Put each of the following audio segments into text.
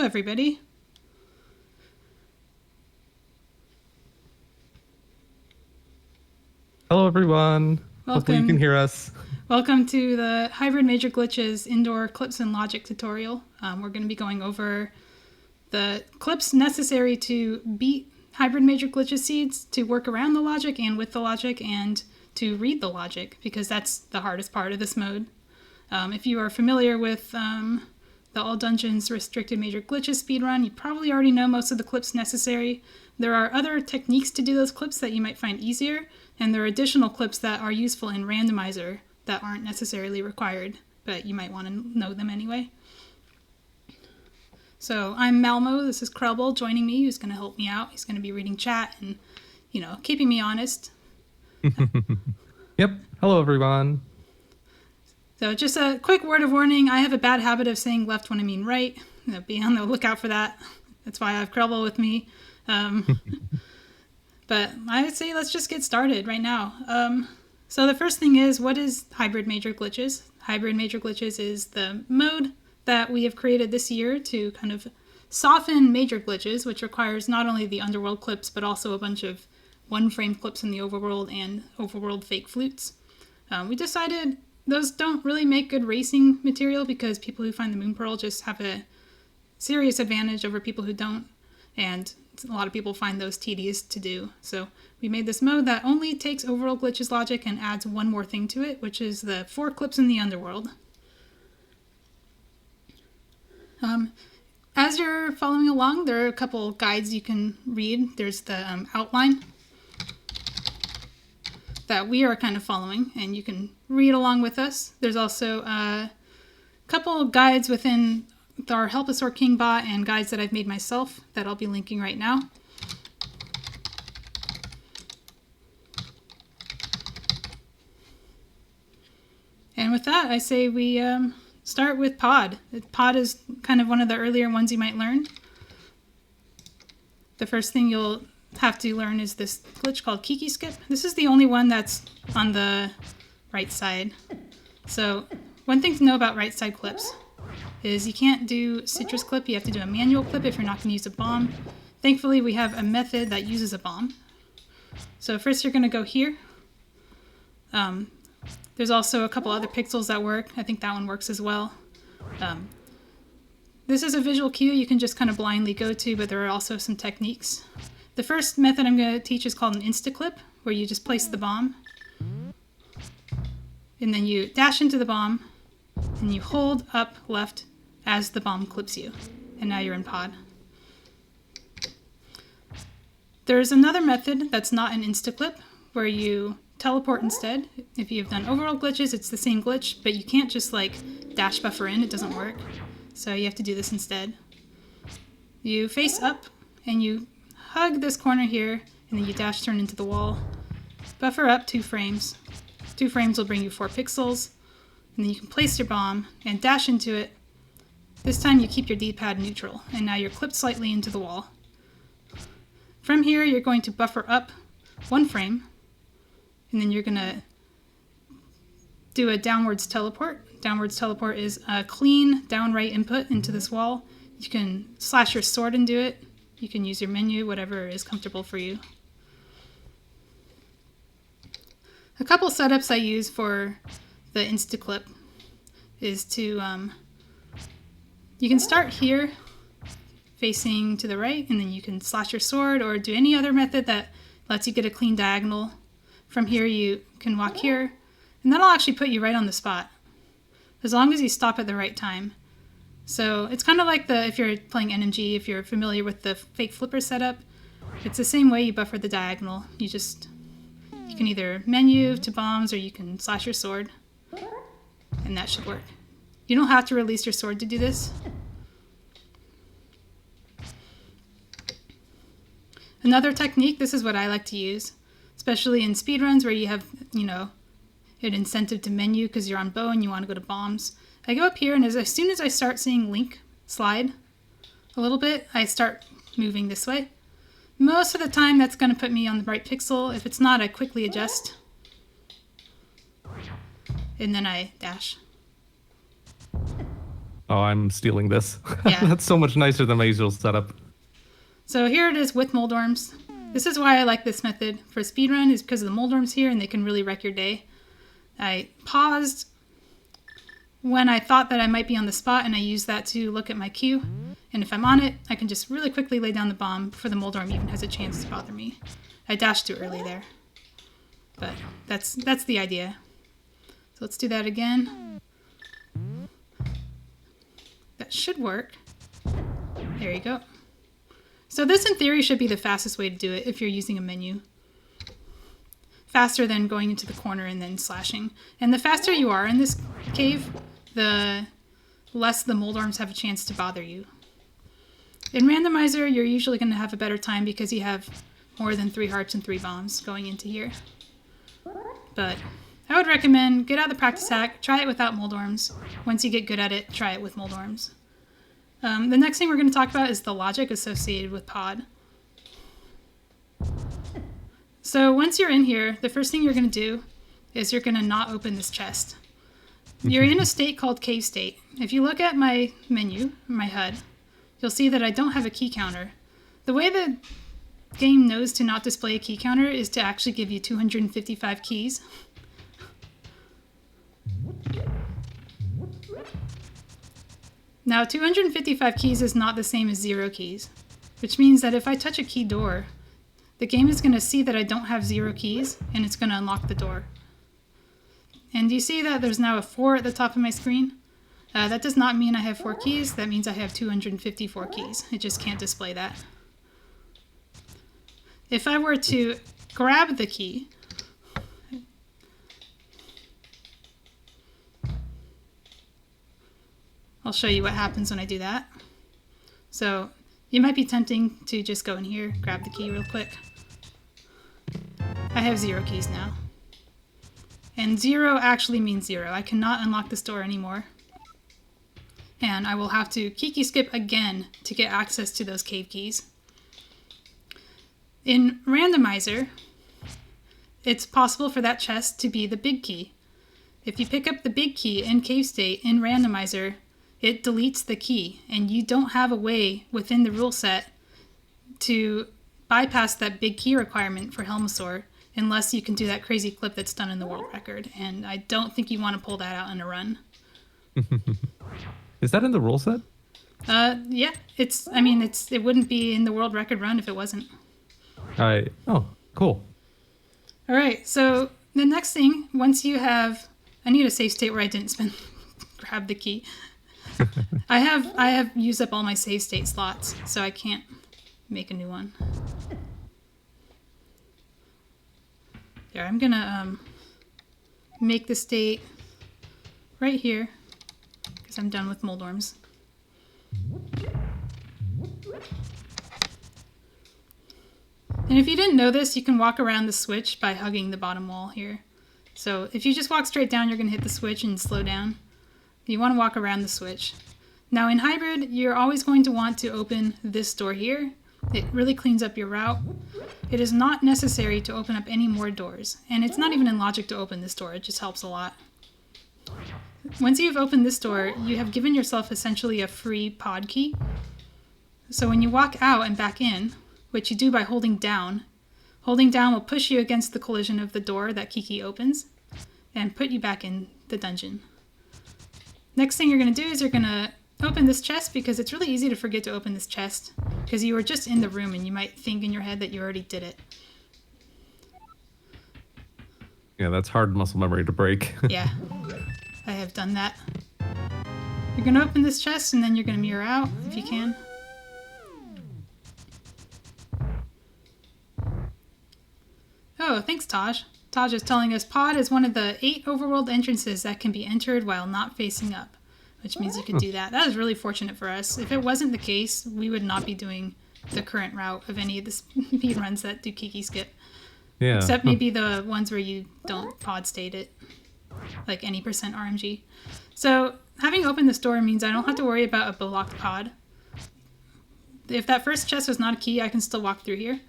everybody. Hello, everyone. Hopefully you can Welcome. hear us. Welcome to the Hybrid Major Glitches Indoor Clips and Logic tutorial. We're going to be going over the clips necessary to beat Hybrid Major Glitches seeds, to work around the logic and with the logic, and to read the logic, because that's the hardest part of this mode. If you are familiar with the All Dungeons Restricted Major Glitches speedrun, you probably already know most of the clips necessary. There are other techniques to do those clips that you might find easier, and there are additional clips that are useful in Randomizer that aren't necessarily required, but you might want to know them anyway. So I'm Malmo, this is Krelbel joining me, who's going to help me out. He's going to be reading chat and, keeping me honest. Yep. Hello, everyone. So just a quick word of warning, I have a bad habit of saying left when I mean right. Be on the lookout for that. That's why I have Krelbel with me. But I would say let's just get started right now. So the first thing is, what is Hybrid Major Glitches? Hybrid Major Glitches is the mode that we have created this year to kind of soften major glitches, which requires not only the Underworld clips, but also a bunch of one-frame clips in the Overworld and Overworld fake flutes. We decided those don't really make good racing material because people who find the Moon Pearl just have a serious advantage over people who don't, and a lot of people find those tedious to do. So we made this mode that only takes Overworld glitches logic and adds one more thing to it, which is the 4 clips in the Underworld. As you're following along, there are a couple guides you can read. There's the outline that we are kind of following, and you can read along with us. There's also a couple guides within our Help Us or King bot and guides that I've made myself that I'll be linking right now. And with that, I say we start with Pod. Pod is kind of one of the earlier ones you might learn. The first thing you'll have to learn is this glitch called Kiki Skip. This is the only one that's on the right side. So one thing to know about right side clips is you can't do citrus clip. You have to do a manual clip if you're not going to use a bomb. Thankfully, we have a method that uses a bomb. So first you're going to go here. There's also a couple other pixels that work. I think that one works as well. This is a visual cue you can just kind of blindly go to, but there are also some techniques. The first method I'm going to teach is called an insta-clip, where you just place the bomb, and then you dash into the bomb, and you hold up left as the bomb clips you. And now you're in Pod. There's another method that's not an insta-clip, where you teleport instead. If you've done Overworld glitches, it's the same glitch, but you can't just dash buffer in, it doesn't work. So you have to do this instead. You face up, and you hug this corner here, and then you dash turn into the wall. Buffer up 2 frames. 2 frames will bring you 4 pixels, and then you can place your bomb and dash into it. This time you keep your D-pad neutral, and now you're clipped slightly into the wall. From here, you're going to buffer up 1 frame, and then you're going to do a downwards teleport. Downwards teleport is a clean down right input into this wall. You can slash your sword and do it. You can use your menu, whatever is comfortable for you. A couple setups I use for the insta-clip is to, you can start here facing to the right, and then you can slash your sword or do any other method that lets you get a clean diagonal. From here you can walk here, and that'll actually put you right on the spot, as long as you stop at the right time. So it's kind of like if you're playing NMG, if you're familiar with the fake flipper setup, it's the same way you buffer the diagonal. You can either menu to bombs, or you can slash your sword, and that should work. You don't have to release your sword to do this. Another technique, this is what I like to use, especially in speedruns where you have, an incentive to menu because you're on bow and you want to go to bombs. I go up here, and as soon as I start seeing Link slide a little bit, I start moving this way. Most of the time that's going to put me on the right pixel. If it's not, I quickly adjust. And then I dash. Oh, oh, I'm stealing this. Yeah. That's so much nicer than my usual setup. So here it is with moldworms. This is why I like this method for speedrun, is because of the moldworms here, and they can really wreck your day. I paused when I thought that I might be on the spot, and I used that to look at my queue. And if I'm on it, I can just really quickly lay down the bomb before the moldworm even has a chance to bother me. I dashed too early there. But that's the idea. So let's do that again. That should work. There you go. So this, in theory, should be the fastest way to do it if you're using a menu. Faster than going into the corner and then slashing. And the faster you are in this cave, the less the moldworms have a chance to bother you. In randomizer, you're usually going to have a better time because you have more than 3 hearts and 3 bombs going into here. But I would recommend get out the practice hack, try it without moldworms. Once you get good at it, try it with moldworms. The next thing we're going to talk about is the logic associated with pod. So once you're in here, the first thing you're going to do is you're going to not open this chest. You're in a state called cave state. If you look at my menu, my HUD, you'll see that I don't have a key counter. The way the game knows to not display a key counter is to actually give you 255 keys. Now, 255 keys is not the same as 0 keys, which means that if I touch a key door, the game is going to see that I don't have 0 keys, and it's going to unlock the door. And you see that there's now a 4 at the top of my screen? That does not mean I have 4 keys, that means I have 254 keys. It just can't display that. If I were to grab the key, I'll show you what happens when I do that. So you might be tempting to just go in here, grab the key real quick. I have 0 keys now. And 0 actually means 0. I cannot unlock this door anymore. And I will have to key skip again to get access to those cave keys. In randomizer, it's possible for that chest to be the big key. If you pick up the big key in cave state in randomizer, it deletes the key, and you don't have a way within the rule set to bypass that big key requirement for Helmosaur unless you can do that crazy clip that's done in the world record, and I don't think you want to pull that out in a run. Is that in the rule set? Yeah, it wouldn't be in the world record run if it wasn't. Oh, cool. All right, so the next thing, once you have, I need a save state where I didn't grab the key. I have used up all my save state slots, so I can't make a new one. There, I'm gonna make the state right here because I'm done with moldworms. And if you didn't know this, you can walk around the switch by hugging the bottom wall here. So if you just walk straight down, you're gonna hit the switch and slow down. You want to walk around the switch. Now in hybrid, you're always going to want to open this door here. It really cleans up your route. It is not necessary to open up any more doors, and it's not even in logic to open this door, it just helps a lot. Once you've opened this door, you have given yourself essentially a free pod key. So when you walk out and back in, which you do by holding down will push you against the collision of the door that Kiki opens and put you back in the dungeon. Next thing you're going to do is you're going to open this chest, because it's really easy to forget to open this chest because you were just in the room and you might think in your head that you already did it. Yeah, that's hard muscle memory to break. Yeah, I have done that. You're going to open this chest and then you're going to mirror out if you can. Oh, thanks, Taj. Taj is telling us pod is one of the 8 overworld entrances that can be entered while not facing up, which means you can do that. That is really fortunate for us. If it wasn't the case, we would not be doing the current route of any of the speed runs that do Kiki skip. Yeah. Except maybe the ones where you don't pod state it, like any percent RMG. So having opened this door means I don't have to worry about a blocked pod. If that first chest was not a key, I can still walk through here.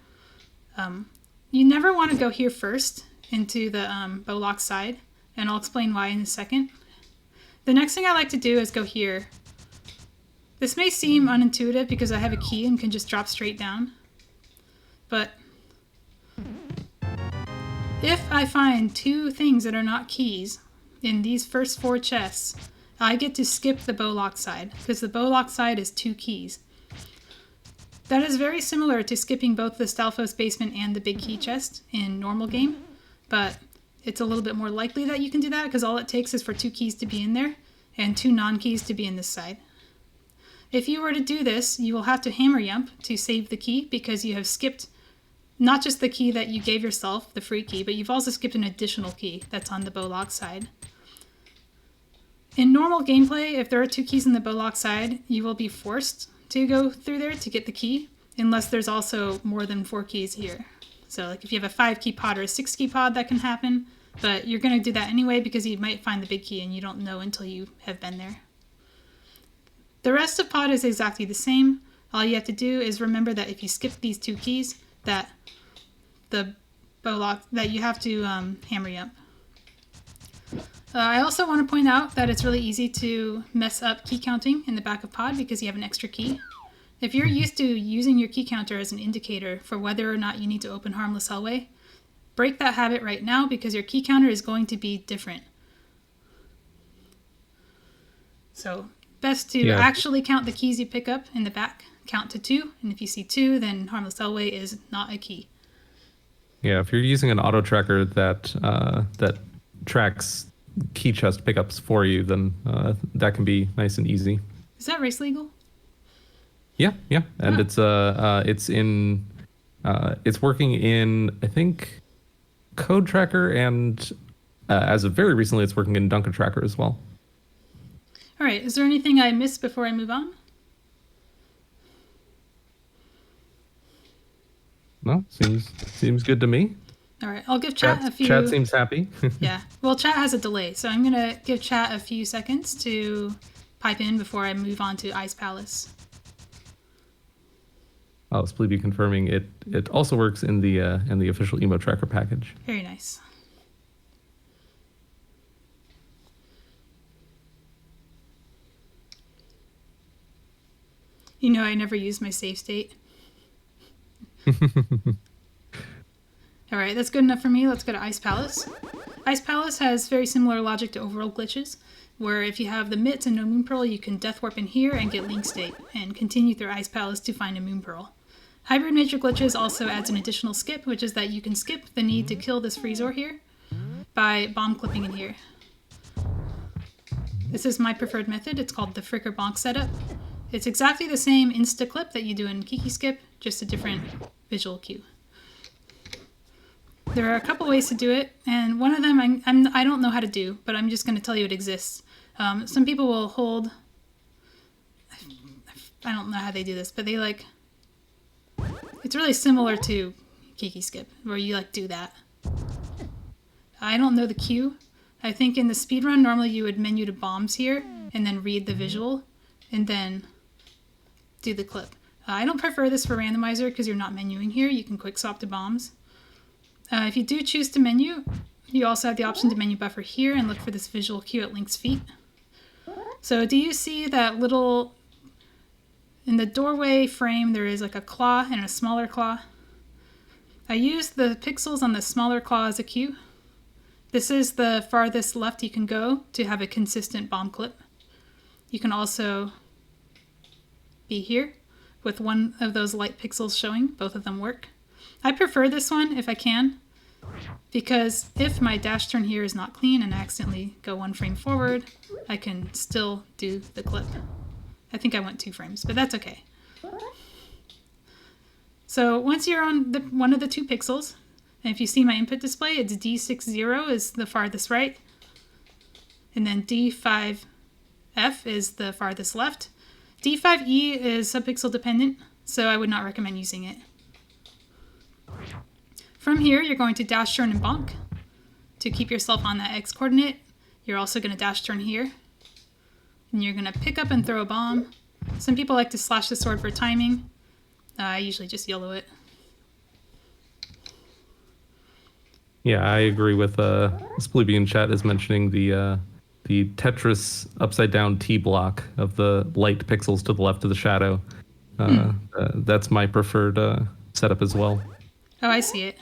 You never want to go here first into the Bowlock side, and I'll explain why in a second. The next thing I like to do is go here This may seem unintuitive because I have a key and can just drop straight down. But if I find 2 things that are not keys in these first 4 chests, I get to skip the bowlock side because the bowlock side is 2 keys. That is very similar to skipping both the Stalfos basement and the big key chest in normal game, but it's a little bit more likely that you can do that because all it takes is for 2 keys to be in there and 2 non-keys to be in this side. If you were to do this, you will have to hammer jump to save the key because you have skipped not just the key that you gave yourself, the free key, but you've also skipped an additional key that's on the bowlock side. In normal gameplay, if there are 2 keys in the bowlock side, you will be forced to go through there to get the key, unless there's also more than 4 keys here. So like if you have a 5-key pod or a 6-key pod, that can happen, but you're going to do that anyway because you might find the big key and you don't know until you have been there. The rest of pod is exactly the same. All you have to do is remember that if you skip these 2 keys, that the bowlock, that you have to hammer jump. I also want to point out that it's really easy to mess up key counting in the back of pod because you have an extra key. If you're used to using your key counter as an indicator for whether or not you need to open Harmless Hellway, break that habit right now because your key counter is going to be different. So best to actually count the keys you pick up in the back. Count to 2, and if you see 2, then Harmless Hellway is not a key. Yeah, if you're using an auto tracker that tracks key chest pickups for you, then that can be nice and easy. Is that race legal? Yeah, and it's working in, I think, Code Tracker, and as of very recently, it's working in Duncan Tracker as well. All right, is there anything I missed before I move on? No, seems good to me. All right, I'll give chat a few... Chat seems happy. Yeah, well, chat has a delay, so I'm going to give chat a few seconds to pipe in before I move on to Ice Palace. Oh, Spleeby confirming it also works in the official emo tracker package. Very nice. You know, I never use my save state. All right, that's good enough for me. Let's go to Ice Palace. Ice Palace has very similar logic to Overworld glitches, where if you have the Mitts and no Moon Pearl, you can Death Warp in here and get Link State, and continue through Ice Palace to find a Moon Pearl. Hybrid Major Glitches also adds an additional skip, which is that you can skip the need to kill this Freezor here by bomb clipping in here. This is my preferred method. It's called the Fricker Bonk setup. It's exactly the same insta-clip that you do in Kiki Skip, just a different visual cue. There are a couple ways to do it, and one of them I don't know how to do, but I'm just going to tell you it exists. Some people will hold... I don't know how they do this, but they like... It's really similar to Kiki Skip, where you like do that. I don't know the cue. I think in the speedrun, normally you would menu to bombs here, and then read the visual, and then do the clip. I don't prefer this for randomizer because you're not menuing here. You can quick swap to bombs. If you do choose to menu, you also have the option to menu buffer here and look for this visual cue at Link's feet. So do you see that little... In the doorway frame, there is like a claw and a smaller claw. I used the pixels on the smaller claw as a cue. This is the farthest left you can go to have a consistent bomb clip. You can also be here with one of those light pixels showing. Both of them work. I prefer this one if I can, because if my dash turn here is not clean and I accidentally go 1 frame forward, I can still do the clip. I think I went 2 frames, but that's okay. So once you're on one of the 2 pixels, and if you see my input display, it's D60 is the farthest right, and then D5F is the farthest left. D5E is subpixel dependent, so I would not recommend using it. From here, you're going to dash turn and bonk to keep yourself on that X coordinate. You're also going to dash turn here, and you're going to pick up and throw a bomb. Some people like to slash the sword for timing. I usually just yellow it. Yeah, I agree with Spleeby in chat is mentioning the Tetris upside down T block of the light pixels to the left of the shadow. That's my preferred setup as well. Oh, I see it.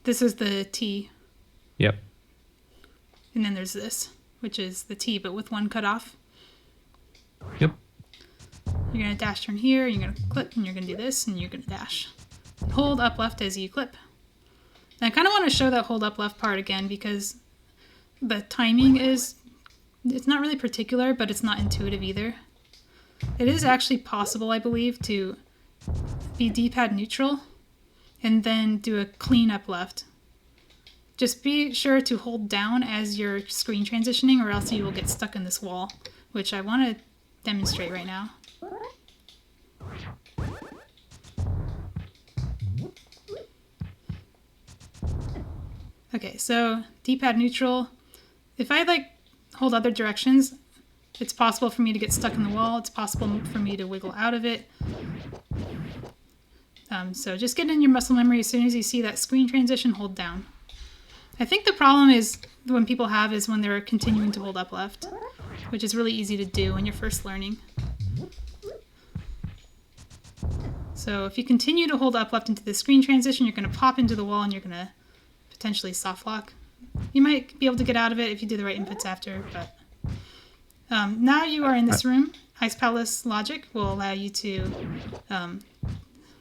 This is the T. Yep. And then there's this, which is the T, but with one cut off. Yep. You're going to dash turn here, you're going to clip, and you're going to do this, and you're going to dash. Hold up left as you clip. And I kind of want to show that hold up left part again because the timing is, it's not really particular, but it's not intuitive either. It is actually possible, I believe, to be D-pad neutral and then do a clean up left. Just be sure to hold down as you're screen transitioning or else you will get stuck in this wall, which I want to demonstrate right now. Okay, so D-pad neutral. If I hold other directions, it's possible for me to get stuck in the wall. It's possible for me to wiggle out of it. So just get in your muscle memory. As soon as you see that screen transition, hold down. I think the problem is when people have is when they're continuing to hold up left, which is really easy to do when you're first learning. So if you continue to hold up left into the screen transition, you're going to pop into the wall and you're going to potentially soft lock. You might be able to get out of it if you do the right inputs after, but now you are in this room. Ice Palace logic will allow you to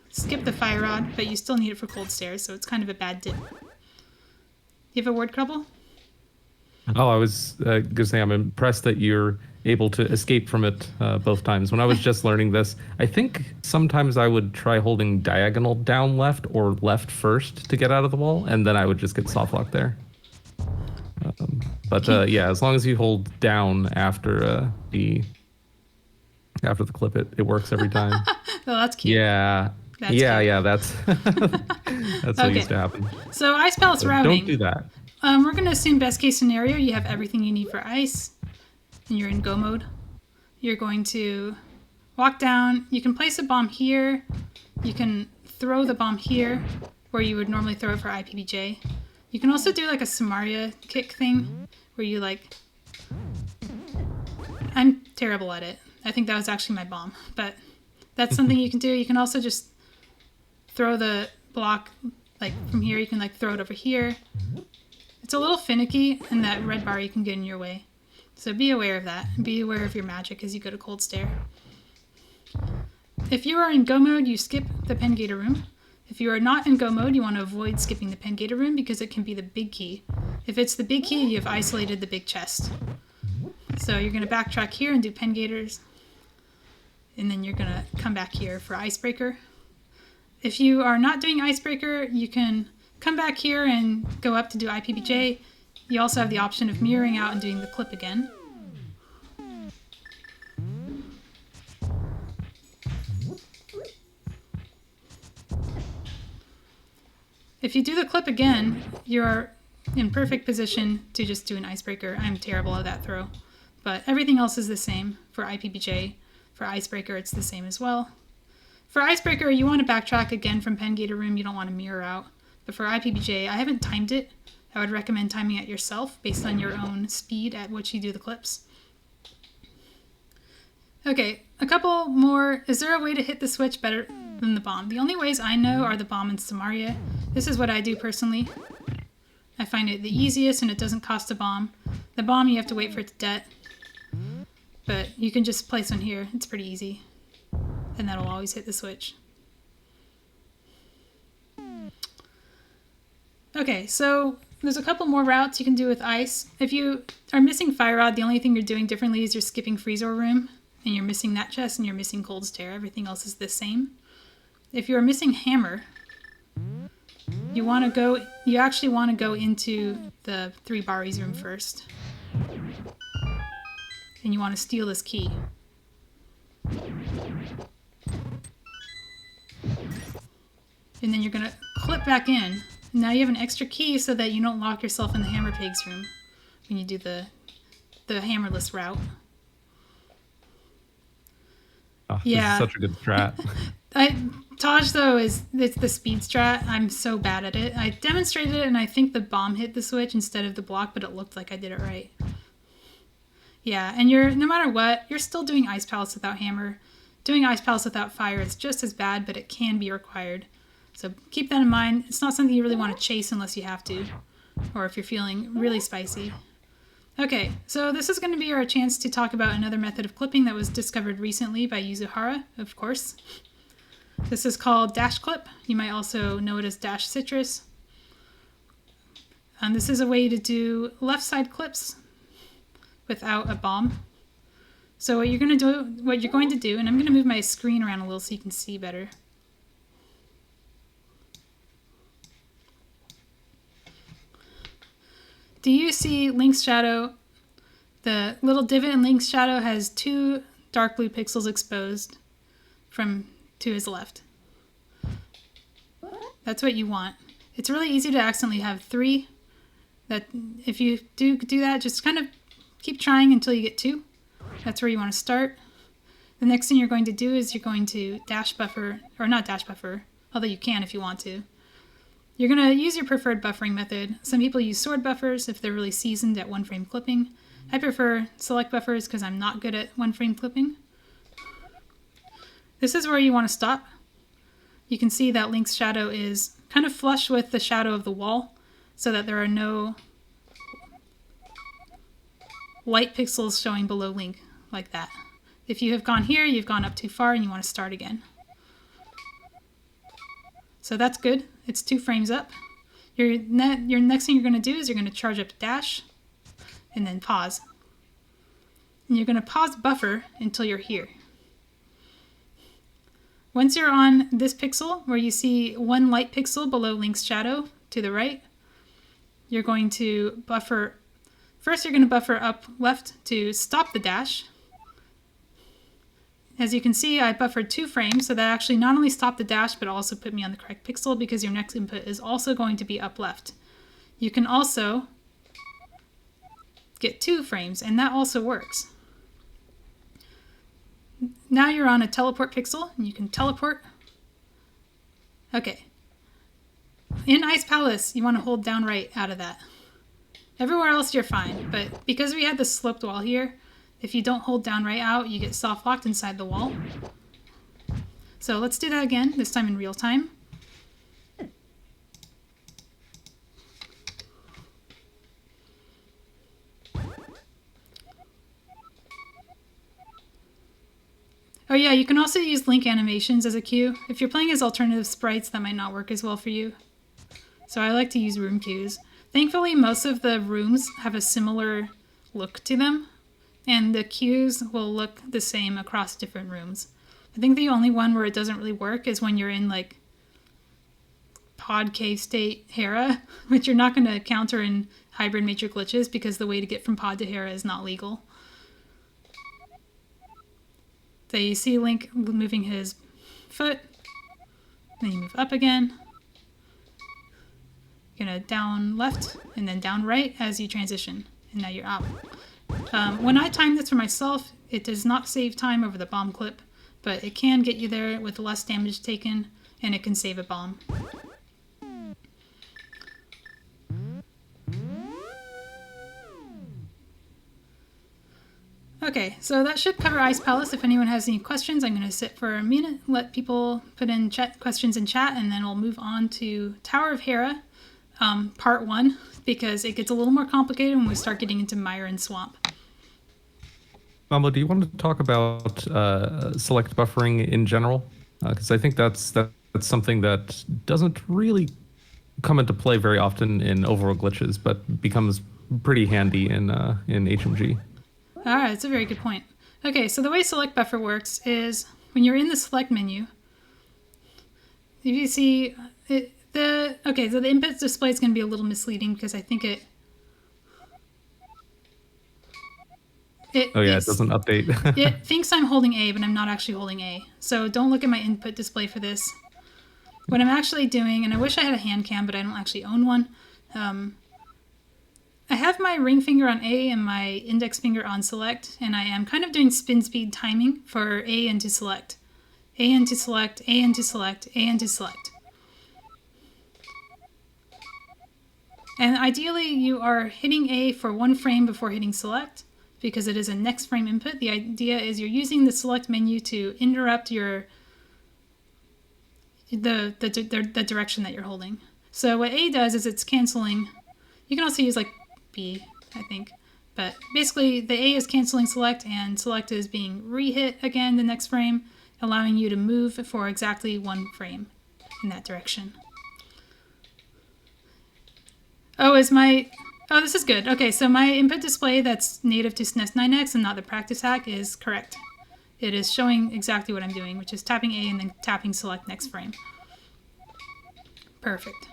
skip the fire rod, but you still need it for cold stairs, so it's kind of a bad dip. You have a word trouble? Oh, I was going to say I'm impressed that you're able to escape from it both times. When I was just learning this, I think sometimes I would try holding diagonal down left or left first to get out of the wall, and then I would just get soft locked there. But yeah, as long as you hold down after the clip, it works every time. Oh, that's cute. Yeah. That's cute. That's that's what used to happen. So Ice Palace routing. Don't do that. We're going to assume best case scenario, you have everything you need for ice, and you're in go mode. You're going to walk down. You can place a bomb here. You can throw the bomb here, where you would normally throw it for IPBJ. You can also do like a Samaria kick thing, where you I'm terrible at it. I think that was actually my bomb, but that's something you can do. You can also just throw the block from here. You can throw it over here. It's a little finicky, and that red bar you can get in your way. So be aware of that. Be aware of your magic as you go to cold stair. If you are in go mode, you skip the pen gator room. If you are not in go mode, you want to avoid skipping the pen gator room because it can be the big key. If it's the big key, you have isolated the big chest. So you're going to backtrack here and do pen gators. And then you're going to come back here for icebreaker. If you are not doing icebreaker, you can come back here and go up to do IPBJ. You also have the option of mirroring out and doing the clip again. If you do the clip again, you're in perfect position to just do an icebreaker. I'm terrible at that throw, but everything else is the same for IPBJ. For icebreaker, it's the same as well. For icebreaker, you want to backtrack again from pen gator room. You don't want to mirror out. But for IPBJ, I haven't timed it. I would recommend timing it yourself based on your own speed at which you do the clips. Okay, a couple more. Is there a way to hit the switch better than the bomb? The only ways I know are the bomb and Samaria. This is what I do personally. I find it the easiest and it doesn't cost a bomb. The bomb, you have to wait for it to det. But you can just place one here. It's pretty easy. And that'll always hit the switch. Okay, so there's a couple more routes you can do with ice. If you are missing fire rod, the only thing you're doing differently is you're skipping freezer room, and you're missing that chest, and you're missing cold stair. Everything else is the same. If you're missing hammer, you actually want to go into the 3 Baris room first. And you want to steal this key. And then you're going to clip back in. Now you have an extra key so that you don't lock yourself in the hammer pigs room when you do the hammerless route. Oh, yeah. This is such a good strat. Taj, though, it's the speed strat. I'm so bad at it. I demonstrated it, and I think the bomb hit the switch instead of the block, but it looked like I did it right. Yeah, and no matter what, you're still doing Ice Palace without hammer. Doing Ice Palace without fire is just as bad, but it can be required. So keep that in mind. It's not something you really want to chase unless you have to, or if you're feeling really spicy. Okay, so this is going to be our chance to talk about another method of clipping that was discovered recently by Yuzuhara, of course. This is called dash clip. You might also know it as dash citrus. This is a way to do left side clips without a bomb. So what you're going to do, and I'm going to move my screen around a little so you can see better. Do you see Link's shadow? The little divot in Link's shadow has 2 dark blue pixels exposed to his left. That's what you want. It's really easy to accidentally have 3. That if you do that, just kind of keep trying until you get 2. That's where you want to start. The next thing you're going to do is you're going to dash buffer, or not dash buffer, although you can if you want to. You're going to use your preferred buffering method. Some people use sword buffers if they're really seasoned at 1-frame clipping. I prefer select buffers because I'm not good at 1-frame clipping. This is where you want to stop. You can see that Link's shadow is kind of flush with the shadow of the wall so that there are no light pixels showing below Link like that. If you have gone here, you've gone up too far and you want to start again. So that's good. It's 2 frames up. Your next thing you're going to do is you're going to charge up to dash and then pause. And you're going to pause buffer until you're here. Once you're on this pixel where you see 1 light pixel below Link's shadow to the right, you're going to buffer. First you're going to buffer up left to stop the dash. As you can see, I buffered 2 frames, so that actually not only stopped the dash, but also put me on the correct pixel because your next input is also going to be up left. You can also get 2 frames, and that also works. Now you're on a teleport pixel, and you can teleport. Okay. In Ice Palace, you want to hold down right out of that. Everywhere else you're fine, but because we had the sloped wall here, if you don't hold down right out, you get soft locked inside the wall. So let's do that again, this time in real time. Oh yeah, you can also use Link animations as a cue. If you're playing as alternative sprites, that might not work as well for you. So I like to use room cues. Thankfully, most of the rooms have a similar look to them, and the cues will look the same across different rooms. I think the only one where it doesn't really work is when you're in like pod cave state Hera, which you're not going to counter in hybrid matrix glitches because the way to get from pod to Hera is not legal. So you see Link moving his foot, then you move up again. You're gonna down left and then down right as you transition, and now you're out. When I time this for myself, it does not save time over the bomb clip, but it can get you there with less damage taken, and it can save a bomb. Okay, so that should cover Ice Palace. If anyone has any questions, I'm going to sit for a minute, let people put in questions in chat, and then we'll move on to Tower of Hera, part 1, because it gets a little more complicated when we start getting into Mire and Swamp. Mambo, do you want to talk about select buffering in general? Because I think that's something that doesn't really come into play very often in overworld glitches, but becomes pretty handy in HMG. All right, that's a very good point. Okay, so the way select buffer works is when you're in the select menu, if you see it, so the input display is going to be a little misleading because I think it it doesn't update. It thinks I'm holding A, but I'm not actually holding A. So don't look at my input display for this. What I'm actually doing, and I wish I had a hand cam, but I don't actually own one. I have my ring finger on A and my index finger on select, and I am kind of doing spin speed timing for A into select. A into select, A into select, A into select. And ideally you are hitting A for 1 frame before hitting select. because it is a next frame input. The idea is you're using the select menu to interrupt the direction that you're holding. So what A does is it's canceling. You can also use like B, I think. But basically the A is canceling select, and select is being re-hit again the next frame, allowing you to move for exactly one frame in that direction. Oh, this is good. Okay, so my input display that's native to SNES 9X and not the practice hack is correct. It is showing exactly what I'm doing, which is tapping A and then tapping select next frame. Perfect.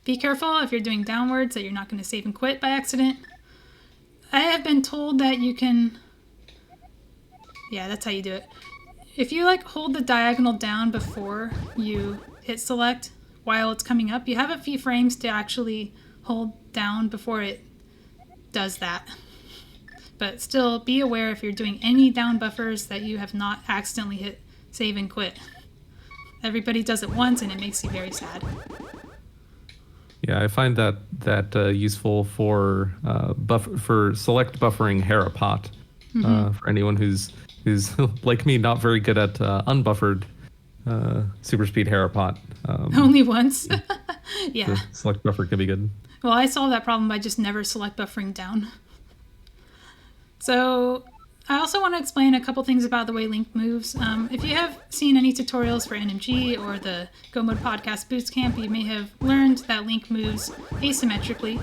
Be careful if you're doing downwards that you're not going to save and quit by accident. I have been told that you can... Yeah, that's how you do it. If you like hold the diagonal down before you hit select while it's coming up, you have a few frames to actually hold down before it does that. But still be aware if you're doing any down buffers that you have not accidentally hit save and quit. Everybody does it once and it makes you very sad. Yeah, I find that useful for select buffering Harapot. For anyone who's like me, not very good at unbuffered super speed Harapot. Only once. Yeah. The select buffer can be good. Well, I solved that problem by just never select buffering down. So I also want to explain a couple things about the way Link moves. If you have seen any tutorials for NMG or the Go Mode Podcast Boost Camp, you may have learned that Link moves asymmetrically.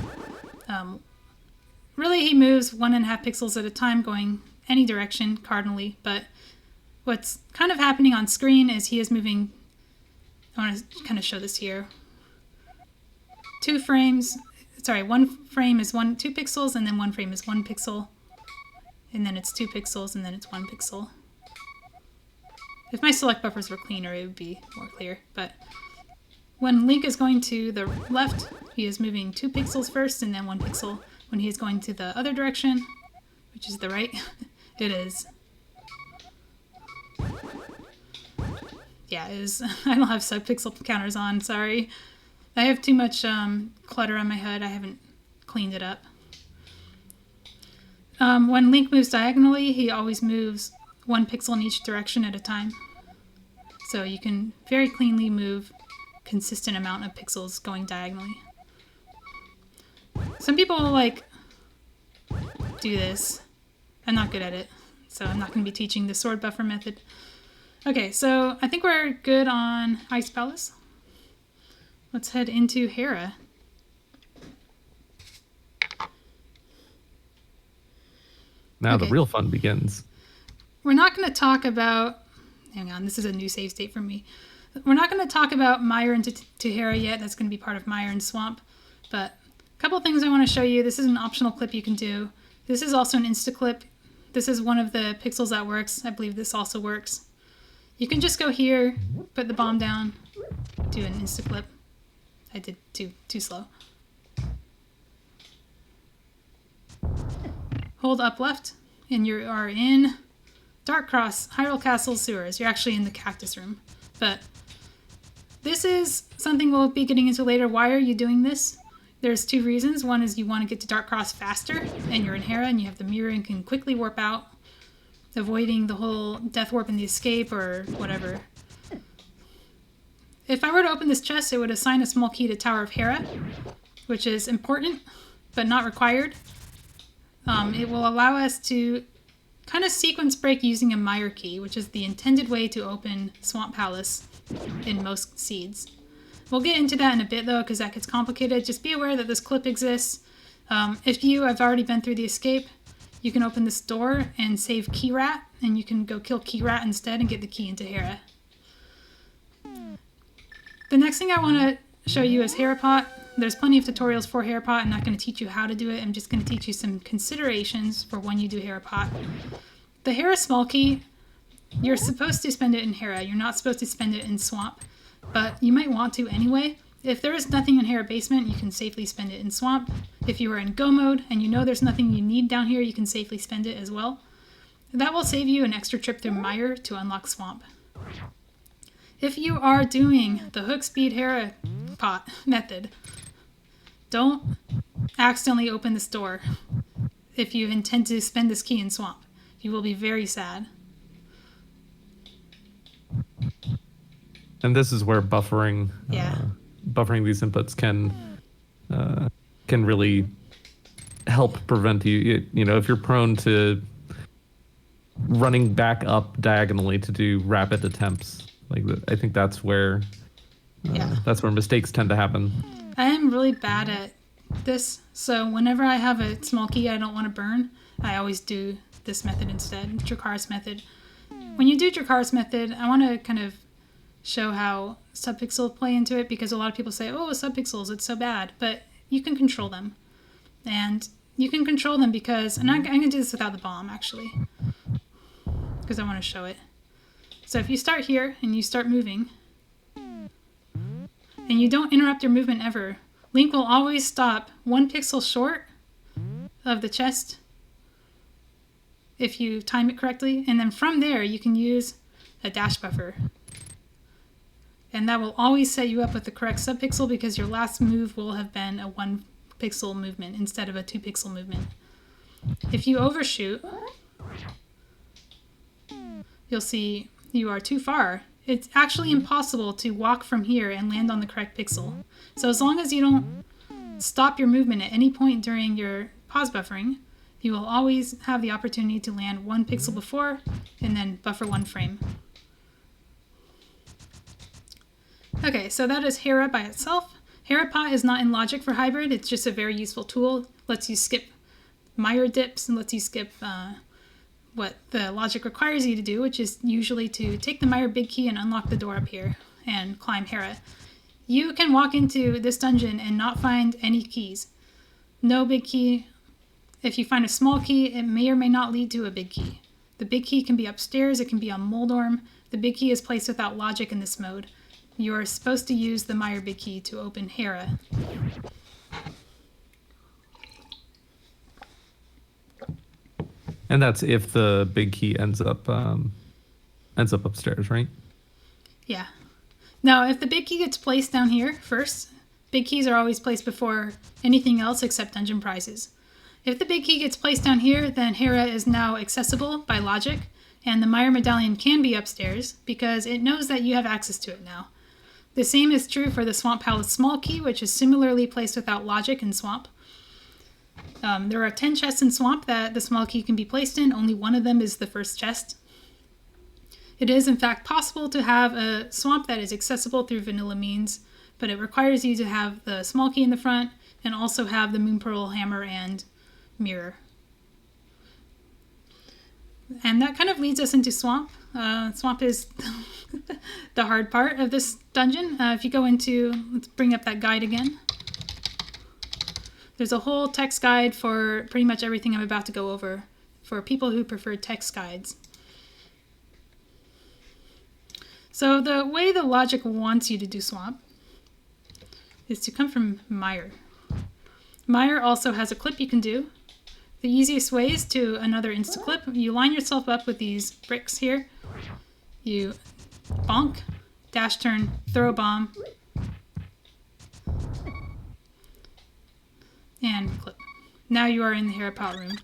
Really, he moves 1.5 pixels at a time, going any direction cardinally, but what's kind of happening on screen is he is moving... I want to kind of show this here. One frame is 2 pixels, and then one frame is 1 pixel. And then it's 2 pixels, and then it's 1 pixel. If my select buffers were cleaner, it would be more clear. But when Link is going to the left, he is moving 2 pixels first, and then 1 pixel. When he is going to the other direction, which is the right, it is... Yeah, it is... I don't have subpixel counters on, sorry. I have too much clutter on my HUD. I haven't cleaned it up. When Link moves diagonally, he always moves 1 pixel in each direction at a time. So you can very cleanly move consistent amount of pixels going diagonally. Some people like do this. I'm not good at it, so I'm not going to be teaching the sword buffer method. Okay, so I think we're good on Ice Palace. Let's head into Hera. Now the real fun begins. We're not going to talk about... Hang on, this is a new save state for me. We're not going to talk about Mire into Hera yet. That's going to be part of Mire and Swamp. But a couple things I want to show you. This is an optional clip you can do. This is also an Instaclip. This is one of the pixels that works. I believe this also works. You can just go here, put the bomb down, do an Instaclip. I did too slow. Hold up left, and you are in Darkcross, Hyrule Castle sewers. You're actually in the cactus room. But this is something we'll be getting into later. Why are you doing this? There's 2 reasons. One is you want to get to Darkcross faster, and you're in Hera, and you have the mirror and can quickly warp out, avoiding the whole death warp in the escape or whatever. If I were to open this chest, it would assign a small key to Tower of Hera, which is important, but not required. It will allow us to kind of sequence break using a Mire key, which is the intended way to open Swamp Palace in most seeds. We'll get into that in a bit, though, because that gets complicated. Just be aware that this clip exists. If you have already been through the escape, you can open this door and save Keyrat, and you can go kill Keyrat instead and get the key into Hera. The next thing I want to show you is Harapot. There's plenty of tutorials for Harapot. I'm not going to teach you how to do it. I'm just going to teach you some considerations for when you do Harapot. The Hera small key, you're supposed to spend it in Hera. You're not supposed to spend it in Swamp, but you might want to anyway. If there is nothing in Hera Basement, you can safely spend it in Swamp. If you are in Go mode and you know there's nothing you need down here, you can safely spend it as well. That will save you an extra trip through Mire to unlock Swamp. If you are doing the hook speed Hera pot method, don't accidentally open this door. if you intend to spend this key in Swamp. You will be very sad. And this is where buffering these inputs can really help prevent you. You know, if you're prone to running back up diagonally to do rapid attempts, like I think that's where mistakes tend to happen. I am really bad at this, so whenever I have a small key I don't want to burn, I always do this method instead, Dracarys method. When you do Dracarys method, I want to kind of show how subpixels play into it, because a lot of people say, oh, subpixels, it's so bad, but you can control them. And you can control them because, and I'm going to do this without the bomb actually, because I want to show it. So if you start here and you start moving, and you don't interrupt your movement ever, Link will always stop 1 pixel short of the chest if you time it correctly, and then from there you can use a dash buffer. And that will always set you up with the correct subpixel, because your last move will have been a 1 pixel movement instead of a 2 pixel movement. If you overshoot, you'll see you are too far. It's actually impossible to walk from here and land on the correct pixel. So as long as you don't stop your movement at any point during your pause buffering, you will always have the opportunity to land 1 pixel before and then buffer 1 frame. Okay, so that is Hera by itself. HeraPot is not in logic for hybrid. It's just a very useful tool. Lets you skip Meyer dips and lets you skip what the logic requires you to do, which is usually to take the Meyer big key and unlock the door up here and climb Hera. You can walk into this dungeon and not find any keys. No big key. If you find a small key, it may or may not lead to a big key. The big key can be upstairs, it can be on Moldorm. The big key is placed without logic in this mode. You're supposed to use the Meyer big key to open Hera. And that's if the big key ends up upstairs, right? Yeah. Now, if the big key gets placed down here first, big keys are always placed before anything else except dungeon prizes. If the big key gets placed down here, then Hera is now accessible by logic, and the Meyer medallion can be upstairs because it knows that you have access to it now. The same is true for the Swamp Palace small key, which is similarly placed without logic in Swamp. There are 10 chests in Swamp that the small key can be placed in. Only one of them is the first chest. It is, in fact, possible to have a Swamp that is accessible through vanilla means, but it requires you to have the small key in the front and also have the Moon Pearl hammer and mirror. And that kind of leads us into Swamp. Swamp is the hard part of this dungeon. If you go into, let's bring up that guide again. There's a whole text guide for pretty much everything I'm about to go over for people who prefer text guides. So the way the logic wants you to do Swamp is to come from Meyer. Meyer also has a clip you can do. The easiest way is to another insta-clip. You line yourself up with these bricks here. You bonk, dash turn, throw a bomb, and clip. Now you are in the HeraPot room.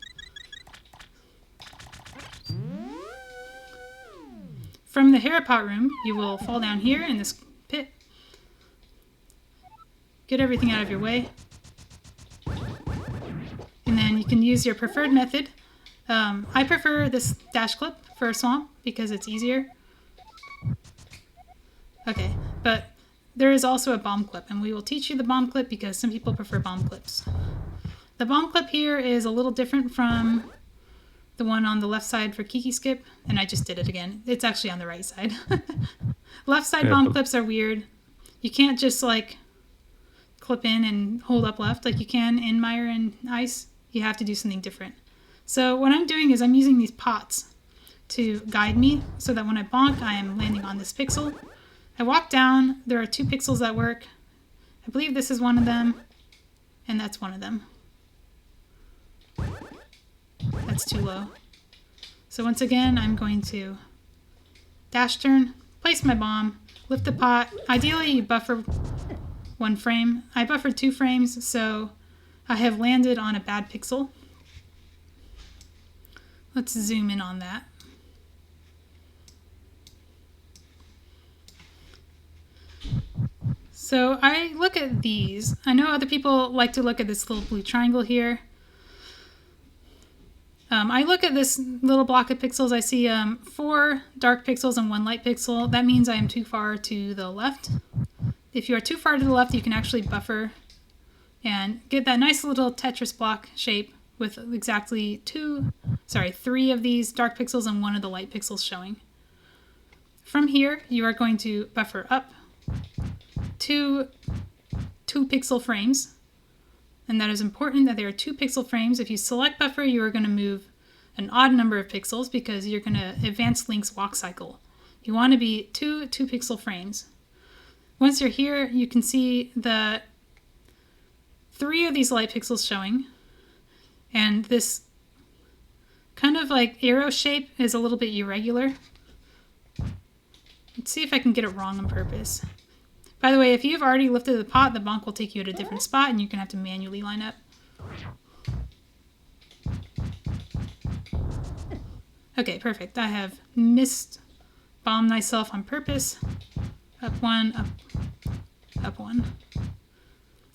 From the HeraPot room, you will fall down here in this pit. Get everything out of your way. And then you can use your preferred method. I prefer this dash clip for Swamp because it's easier. Okay, but there is also a bomb clip, and we will teach you the bomb clip because some people prefer bomb clips. The bomb clip here is a little different from the one on the left side for Kiki Skip, and I just did it again. It's actually on the right side. Left side bomb clips are weird. You can't just like clip in and hold up left like you can in Meyer and Ice. You have to do something different. So what I'm doing is I'm using these pots to guide me so that when I bonk, I am landing on this pixel. I walk down, there are 2 pixels that work. I believe this is one of them, and that's one of them. That's too low. So once again, I'm going to dash turn, place my bomb, lift the pot. Ideally, you buffer 1 frame. I buffered 2 frames, so I have landed on a bad pixel. let's zoom in on that. So I look at these. I know other people like to look at this little blue triangle here. I look at this little block of pixels. I see 4 dark pixels and 1 light pixel. That means I am too far to the left. If you are too far to the left, you can actually buffer and get that nice little Tetris block shape with exactly 3 of these dark pixels and 1 of the light pixels showing. From here, you are going to buffer up to 2 pixel frames. And that is important that there are 2 pixel frames. If you select buffer, you are going to move an odd number of pixels because you're going to advance Link's walk cycle. You want to be 2 pixel frames. Once you're here, you can see the 3 of these light pixels showing. And this kind of like arrow shape is a little bit irregular. Let's see if I can get it wrong on purpose. By the way, if you've already lifted the pot, the bonk will take you at a different spot and you're going to have to manually line up. Okay, perfect. I have bombed myself on purpose. Up 1, up 1.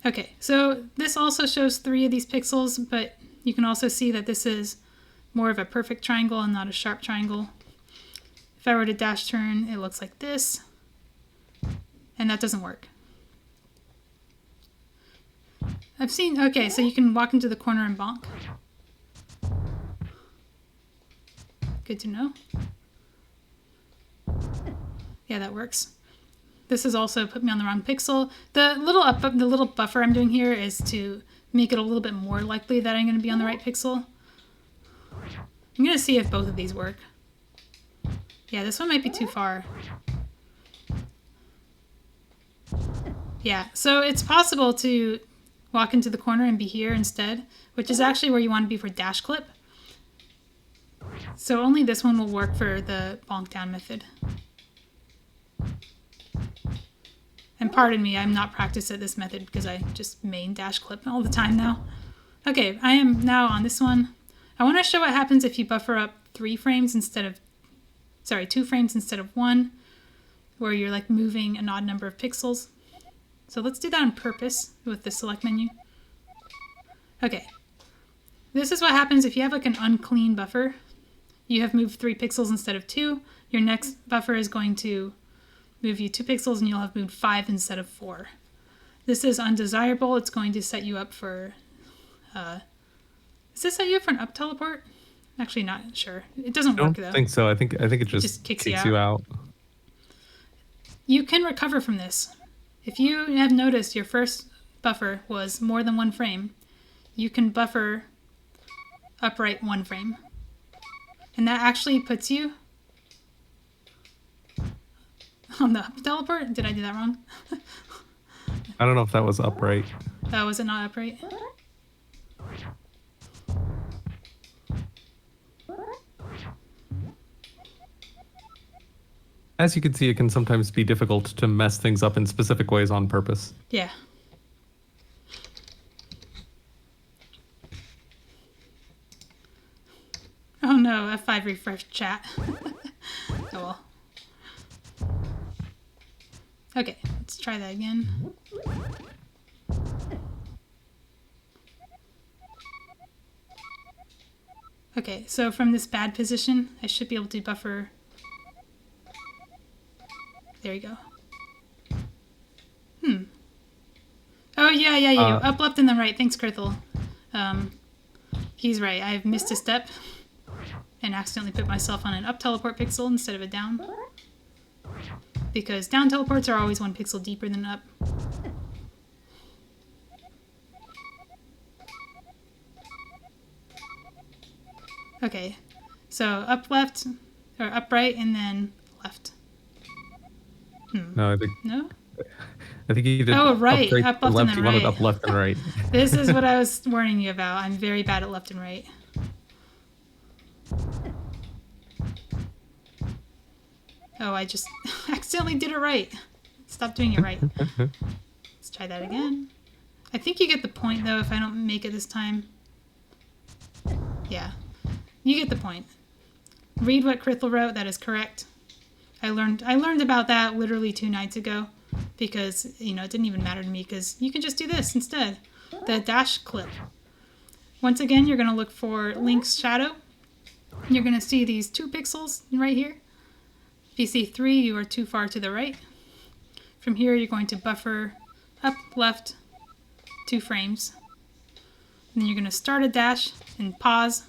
Okay, so this also shows 3 of these pixels, but you can also see that this is more of a perfect triangle and not a sharp triangle. If I were to dash turn, it looks like this. And that doesn't work. Okay, so you can walk into the corner and bonk. Good to know. Yeah, that works. This has also put me on the wrong pixel. The little buffer I'm doing here is to make it a little bit more likely that I'm going to be on the right pixel. I'm going to see if both of these work. Yeah, this one might be too far. Yeah, so it's possible to walk into the corner and be here instead, which is actually where you want to be for dash clip. So only this one will work for the bonk down method. And pardon me, I'm not practiced at this method because I just main dash clip all the time now. Okay, I am now on this one. I want to show what happens if you buffer up 2 frames instead of 1, where you're like moving an odd number of pixels. So let's do that on purpose with the select menu. Okay. This is what happens if you have like an unclean buffer. You have moved 3 pixels instead of 2. Your next buffer is going to move you 2 pixels and you'll have moved 5 instead of 4. This is undesirable. It's going to set you up for... does this set you up for an up teleport? Actually, not sure. It doesn't work though. I don't think so. I think it just kicks you out. You can recover from this. If you have noticed your first buffer was more than 1 frame, you can buffer upright 1 frame. And that actually puts you on the up teleport. Did I do that wrong? I don't know if that was upright. Oh, was it not upright? As you can see, it can sometimes be difficult to mess things up in specific ways on purpose. Yeah. Oh no, F5 refresh chat. Oh well. Okay, let's try that again. Okay, so from this bad position, I should be able to buffer. There you go. Oh, yeah, you. Up, left, and then right. Thanks, Kurthel. He's right. I've missed a step and accidentally put myself on an up teleport pixel instead of a down. Because down teleports are always 1 pixel deeper than up. Okay, so up left, or up right, and then left. No, I think you did. Oh, right. Up, left, and then you right. wanted up, left, and right. This is what I was warning you about. I'm very bad at left and right. Oh, I just accidentally did it right. Stop doing it right. Let's try that again. I think you get the point, though, if I don't make it this time. Yeah. you get the point. Read what Krithel wrote. That is correct. I learned about that literally 2 nights ago because, it didn't even matter to me because you can just do this instead. The dash clip. Once again, you're going to look for Link's shadow. You're going to see these 2 pixels right here. If you see 3, you are too far to the right. From here, you're going to buffer up, left, 2 frames. And then you're going to start a dash and pause.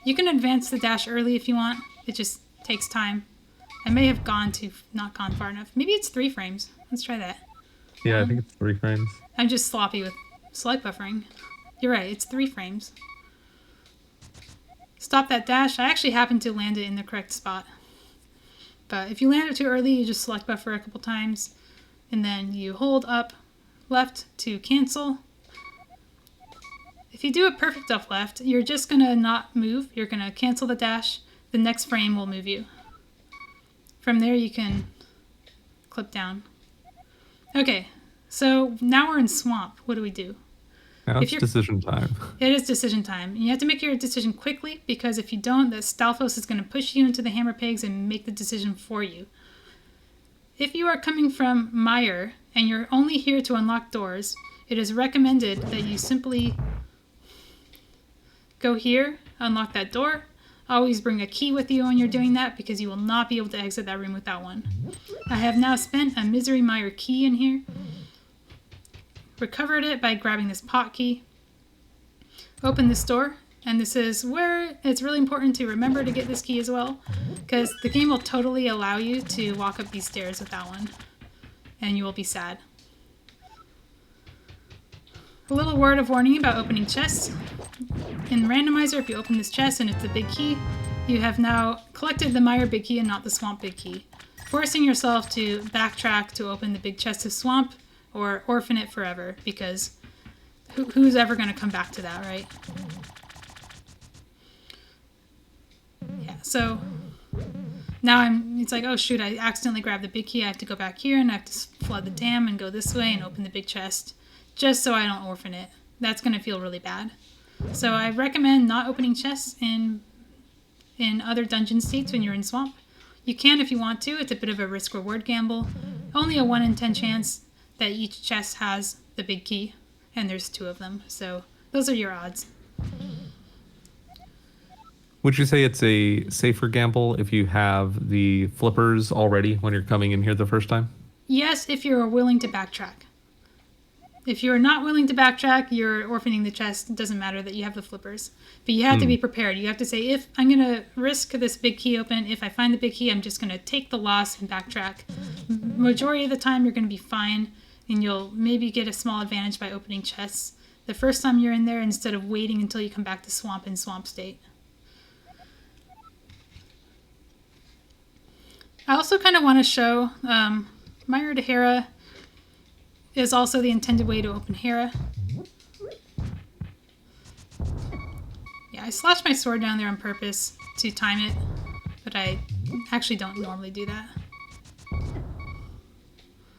You can advance the dash early if you want. It just takes time. I may have not gone far enough. Maybe it's 3 frames. Let's try that. Yeah, I think it's 3 frames. I'm just sloppy with select buffering. You're right, it's 3 frames. Stop that dash. I actually happened to land it in the correct spot. But if you land it too early, you just select buffer a couple times. And then you hold up left to cancel. If you do a perfect up left, you're just going to not move. You're going to cancel the dash. The next frame will move you. From there, you can clip down. Okay, so now we're in swamp. What do we do? Now it's decision time. It is decision time. You have to make your decision quickly because if you don't, the Stalfos is going to push you into the hammer pigs and make the decision for you. If you are coming from Mire and you're only here to unlock doors, it is recommended that you simply go here, unlock that door. Always bring a key with you when you're doing that because you will not be able to exit that room without one. I have now spent a Misery Mire key in here. Recovered it by grabbing this pot key. Open this door, and this is where it's really important to remember to get this key as well because the game will totally allow you to walk up these stairs without one, and you will be sad. A little word of warning about opening chests. In Randomizer, if you open this chest and it's a big key, you have now collected the Mire big key and not the Swamp big key, forcing yourself to backtrack to open the big chest of Swamp or orphan it forever because who's ever going to come back to that, right? Yeah, so now it's like, oh shoot, I accidentally grabbed the big key. I have to go back here and I have to flood the dam and go this way and open the big chest just so I don't orphan it. That's going to feel really bad. So I recommend not opening chests in other dungeon states when you're in Swamp. You can if you want to. It's a bit of a risk-reward gamble. Only a 1 in 10 chance that each chest has the big key, and there's 2 of them. So those are your odds. Would you say it's a safer gamble if you have the flippers already when you're coming in here the first time? Yes, if you're willing to backtrack. If you're not willing to backtrack, you're orphaning the chest. It doesn't matter that you have the flippers. But you have to be prepared. You have to say, if I'm going to risk this big key open, if I find the big key, I'm just going to take the loss and backtrack. Majority of the time, you're going to be fine, and you'll maybe get a small advantage by opening chests the first time you're in there instead of waiting until you come back to Swamp in Swamp State. I also kind of want to show Mire to Hera is also the intended way to open Hera. Yeah, I slashed my sword down there on purpose to time it, but I actually don't normally do that.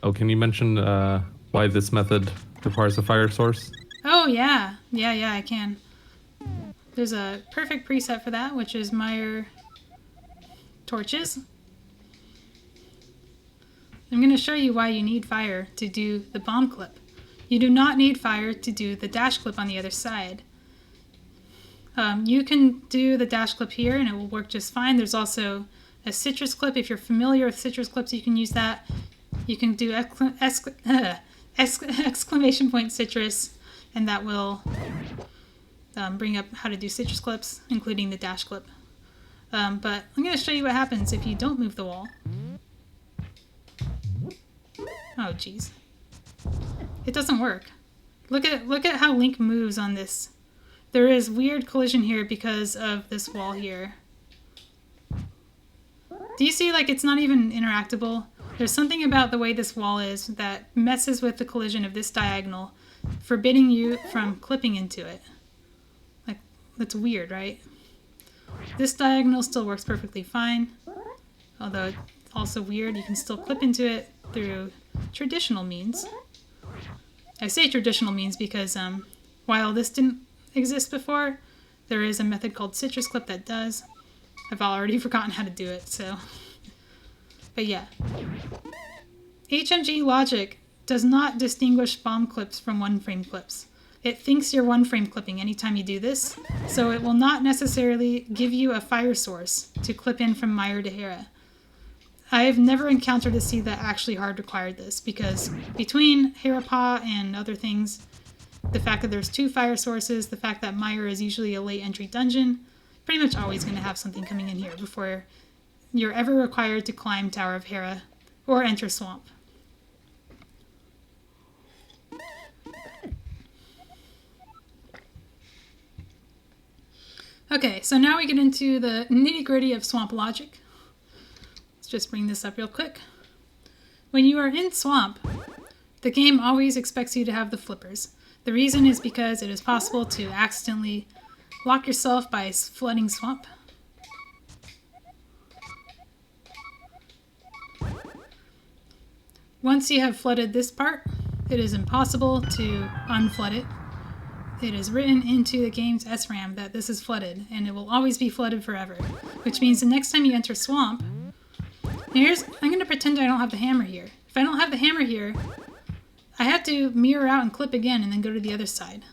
Oh, can you mention why this method requires a fire source? Oh, yeah. Yeah, I can. There's a perfect preset for that, which is Mire torches. I'm going to show you why you need fire to do the bomb clip. You do not need fire to do the dash clip on the other side. You can do the dash clip here and it will work just fine. There's also a citrus clip. If you're familiar with citrus clips, you can use that. You can do exclamation point citrus, and that will bring up how to do citrus clips, including the dash clip. But I'm going to show you what happens if you don't move the wall. Oh, jeez. It doesn't work. Look at how Link moves on this. There is weird collision here because of this wall here. Do you see, like, it's not even interactable? There's something about the way this wall is that messes with the collision of this diagonal, forbidding you from clipping into it. Like, that's weird, right? This diagonal still works perfectly fine, although it's also weird. You can still clip into it through traditional means. I say traditional means because while this didn't exist before, There is a method called citrus clip that does. I've already forgotten how to do it, so. But yeah. HMG logic does not distinguish bomb clips from one-frame clips. It thinks you're one-frame clipping anytime you do this, so it will not necessarily give you a fire source to clip in from Meyer to Hera. I have never encountered a seed that actually hard required this, because between Hera-Pa and other things, the fact that there's 2 fire sources, the fact that Meyer is usually a late entry dungeon, pretty much always going to have something coming in here before you're ever required to climb Tower of Hera or enter Swamp. Okay, so now we get into the nitty-gritty of Swamp logic. Let's just bring this up real quick. When you are in Swamp, the game always expects you to have the flippers. The reason is because it is possible to accidentally lock yourself by flooding Swamp. Once you have flooded this part, it is impossible to unflood it. It is written into the game's SRAM that this is flooded, and it will always be flooded forever. Which means the next time you enter Swamp, I'm going to pretend I don't have the hammer here. If I don't have the hammer here, I have to mirror out and clip again and then go to the other side.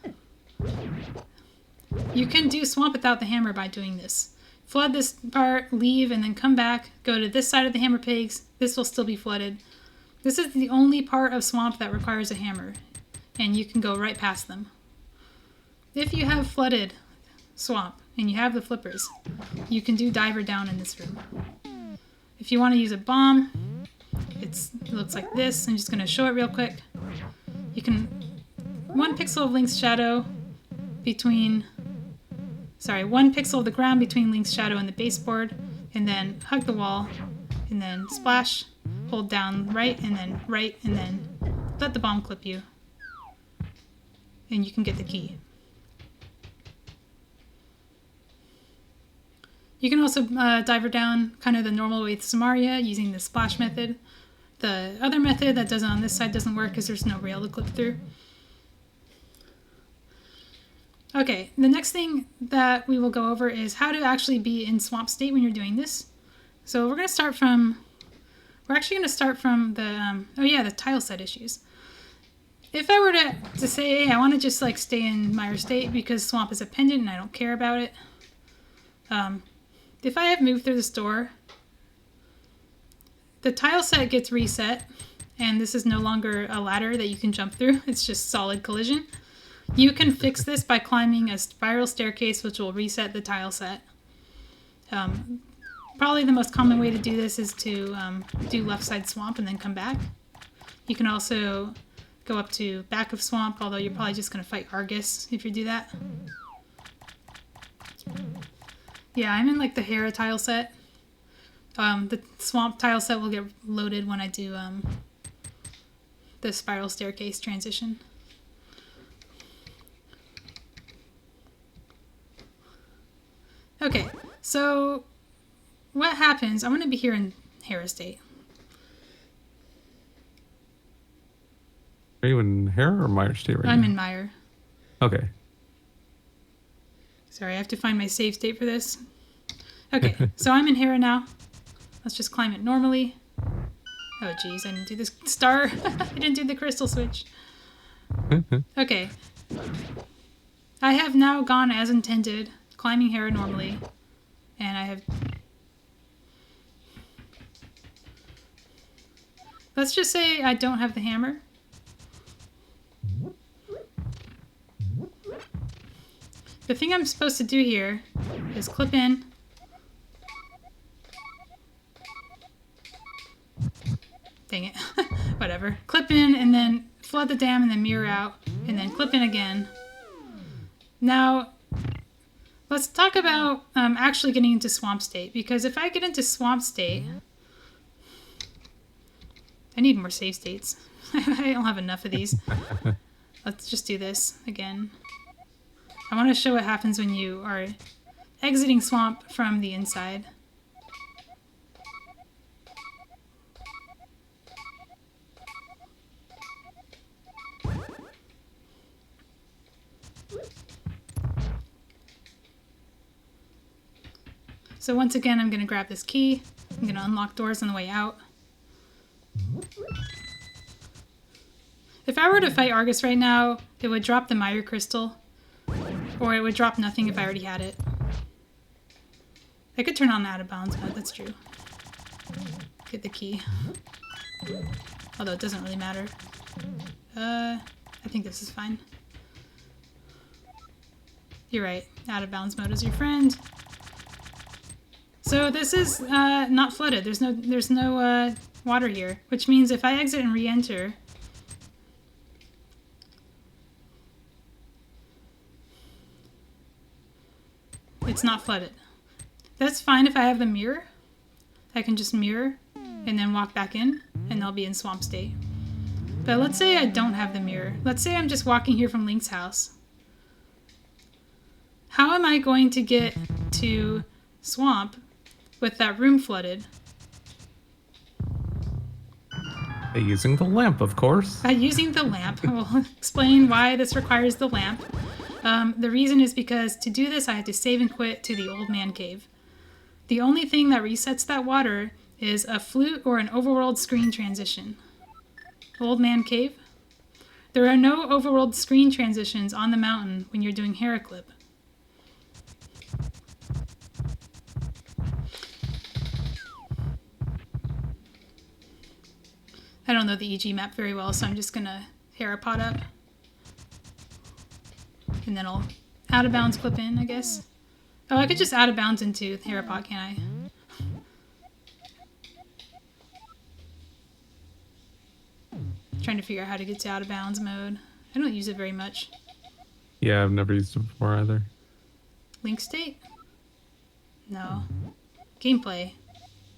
You can do Swamp without the hammer by doing this. Flood this part, leave, and then come back, go to this side of the hammer pegs. This will still be flooded. This is the only part of Swamp that requires a hammer, and you can go right past them. If you have flooded Swamp and you have the flippers, you can do Diver Down in this room. If you want to use a bomb, it looks like this. I'm just going to show it real quick. You can 1 pixel of Link's shadow between, 1 pixel of the ground between Link's shadow and the baseboard, and then hug the wall, and then splash, hold down right, and then let the bomb clip you, and you can get the key. You can also diver down kind of the normal way with Samaria using the splash method. The other method that does it on this side doesn't work because there's no rail to clip through. Okay, the next thing that we will go over is how to actually be in Swamp state when you're doing this. So we're actually going to start from the, the tile set issues. If I were to say, hey, I want to just like stay in Meyer state because Swamp is a pendant and I don't care about it. If I have moved through this door, the tile set gets reset, and this is no longer a ladder that you can jump through. It's just solid collision. You can fix this by climbing a spiral staircase, which will reset the tile set. Probably the most common way to do this is to do left side Swamp and then come back. You can also go up to back of Swamp, although you're probably just going to fight Argus if you do that. Yeah, I'm in like the Hera tile set. The Swamp tile set will get loaded when I do the spiral staircase transition. Okay, so what happens? I'm going to be here in Hera state. Are you in Hera or Meyer state right now? I'm in Meyer. Okay. Sorry, I have to find my save state for this. Okay, so I'm in Hera now. Let's just climb it normally. Oh geez, I didn't do this star. I didn't do the crystal switch. Okay. I have now gone as intended, climbing Hera normally. And I have... Let's just say I don't have the hammer. The thing I'm supposed to do here is clip in. Dang it. Whatever. Clip in and then flood the dam and then mirror out and then clip in again. Now, let's talk about actually getting into Swamp state, because if I get into Swamp state, I need more save states. I don't have enough of these. Let's just do this again. I want to show what happens when you are exiting Swamp from the inside. So once again, I'm going to grab this key. I'm going to unlock doors on the way out. If I were to fight Argus right now, it would drop the Mire Crystal, or it would drop nothing if I already had it. I could turn on the out of bounds mode, that's true. Get the key. Although it doesn't really matter. I think this is fine. You're right, out of bounds mode is your friend. So this is not flooded. There's no water here, which means if I exit and re-enter, it's not flooded. That's fine if I have the mirror. I can just mirror and then walk back in, and I'll be in swamp state. But let's say I don't have the mirror. Let's say I'm just walking here from Link's house. How am I going to get to swamp with that room flooded? Using the lamp, of course. By using the lamp. I will explain why this requires the lamp. The reason is because to do this, I have to save and quit to the old man cave. The only thing that resets that water is a flute or an overworld screen transition. Old man cave. There are no overworld screen transitions on the mountain when you're doing Heraclip. I don't know the EG map very well, so I'm just gonna Herapod up. And then I'll out of bounds clip in, I guess. Oh, I could just out of bounds into Herapod, can't I? Trying to figure out how to get to out of bounds mode. I don't use it very much. Yeah, I've never used it before either. Link state? No. Gameplay.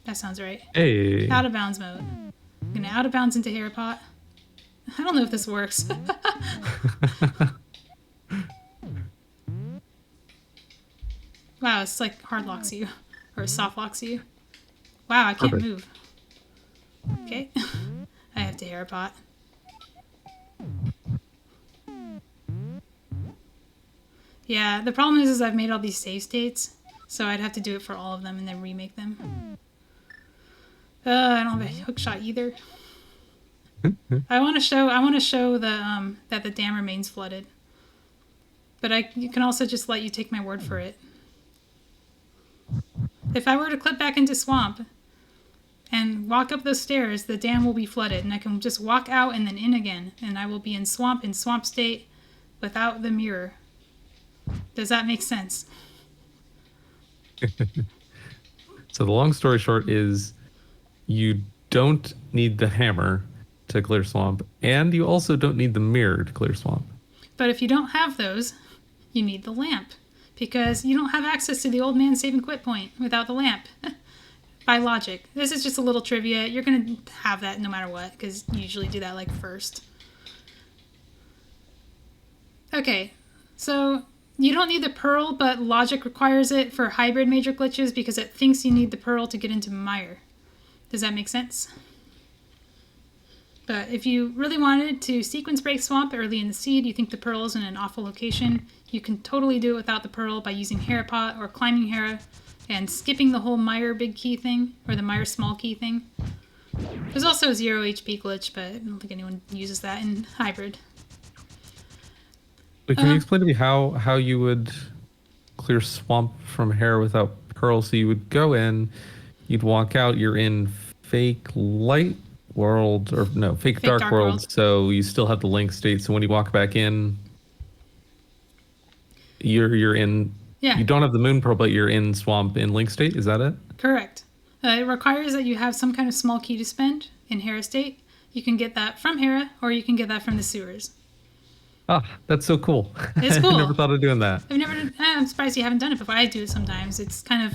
That sounds right. Hey. Out of bounds mode. I'm gonna out of bounds into Herapot. I don't know if this works. Wow, it's like hard locks you. Or soft locks you. Wow, I can't move. Okay. I have to Herapot. Yeah, the problem is I've made all these save states, so I'd have to do it for all of them and then remake them. I don't have a hook shot either. I want to show the that the dam remains flooded. But you can also just let you take my word for it. If I were to clip back into swamp and walk up those stairs, the dam will be flooded, and I can just walk out and then in again, and I will be in swamp state without the mirror. Does that make sense? So the long story short is you don't need the hammer to clear swamp, and you also don't need the mirror to clear swamp. But if you don't have those, you need the lamp, because you don't have access to the old man save and quit point without the lamp. By logic. This is just a little trivia. You're going to have that no matter what, because you usually do that like first. Okay, so you don't need the pearl, but logic requires it for hybrid major glitches because it thinks you need the pearl to get into Mire. Does that make sense? But if you really wanted to sequence break swamp early in the seed, you think the pearl is in an awful location, you can totally do it without the pearl by using Herapot or climbing Hera and skipping the whole Mire big key thing, or the Mire small key thing. There's also a 0 HP glitch, but I don't think anyone uses that in hybrid. But can you explain to me how you would clear swamp from Hera without pearl? So you would go in, you'd walk out, you're in fake light world, or no, fake dark world, so you still have the link state. So when you walk back in, you're in. Yeah. You don't have the moon pearl, but you're in swamp in link state. Is that it? Correct. It requires that you have some kind of small key to spend in Hera state. You can get that from Hera, or you can get that from the sewers. Ah, that's so cool. It's cool. I never thought of doing that. I'm surprised you haven't done it before. I do it sometimes. It's kind of.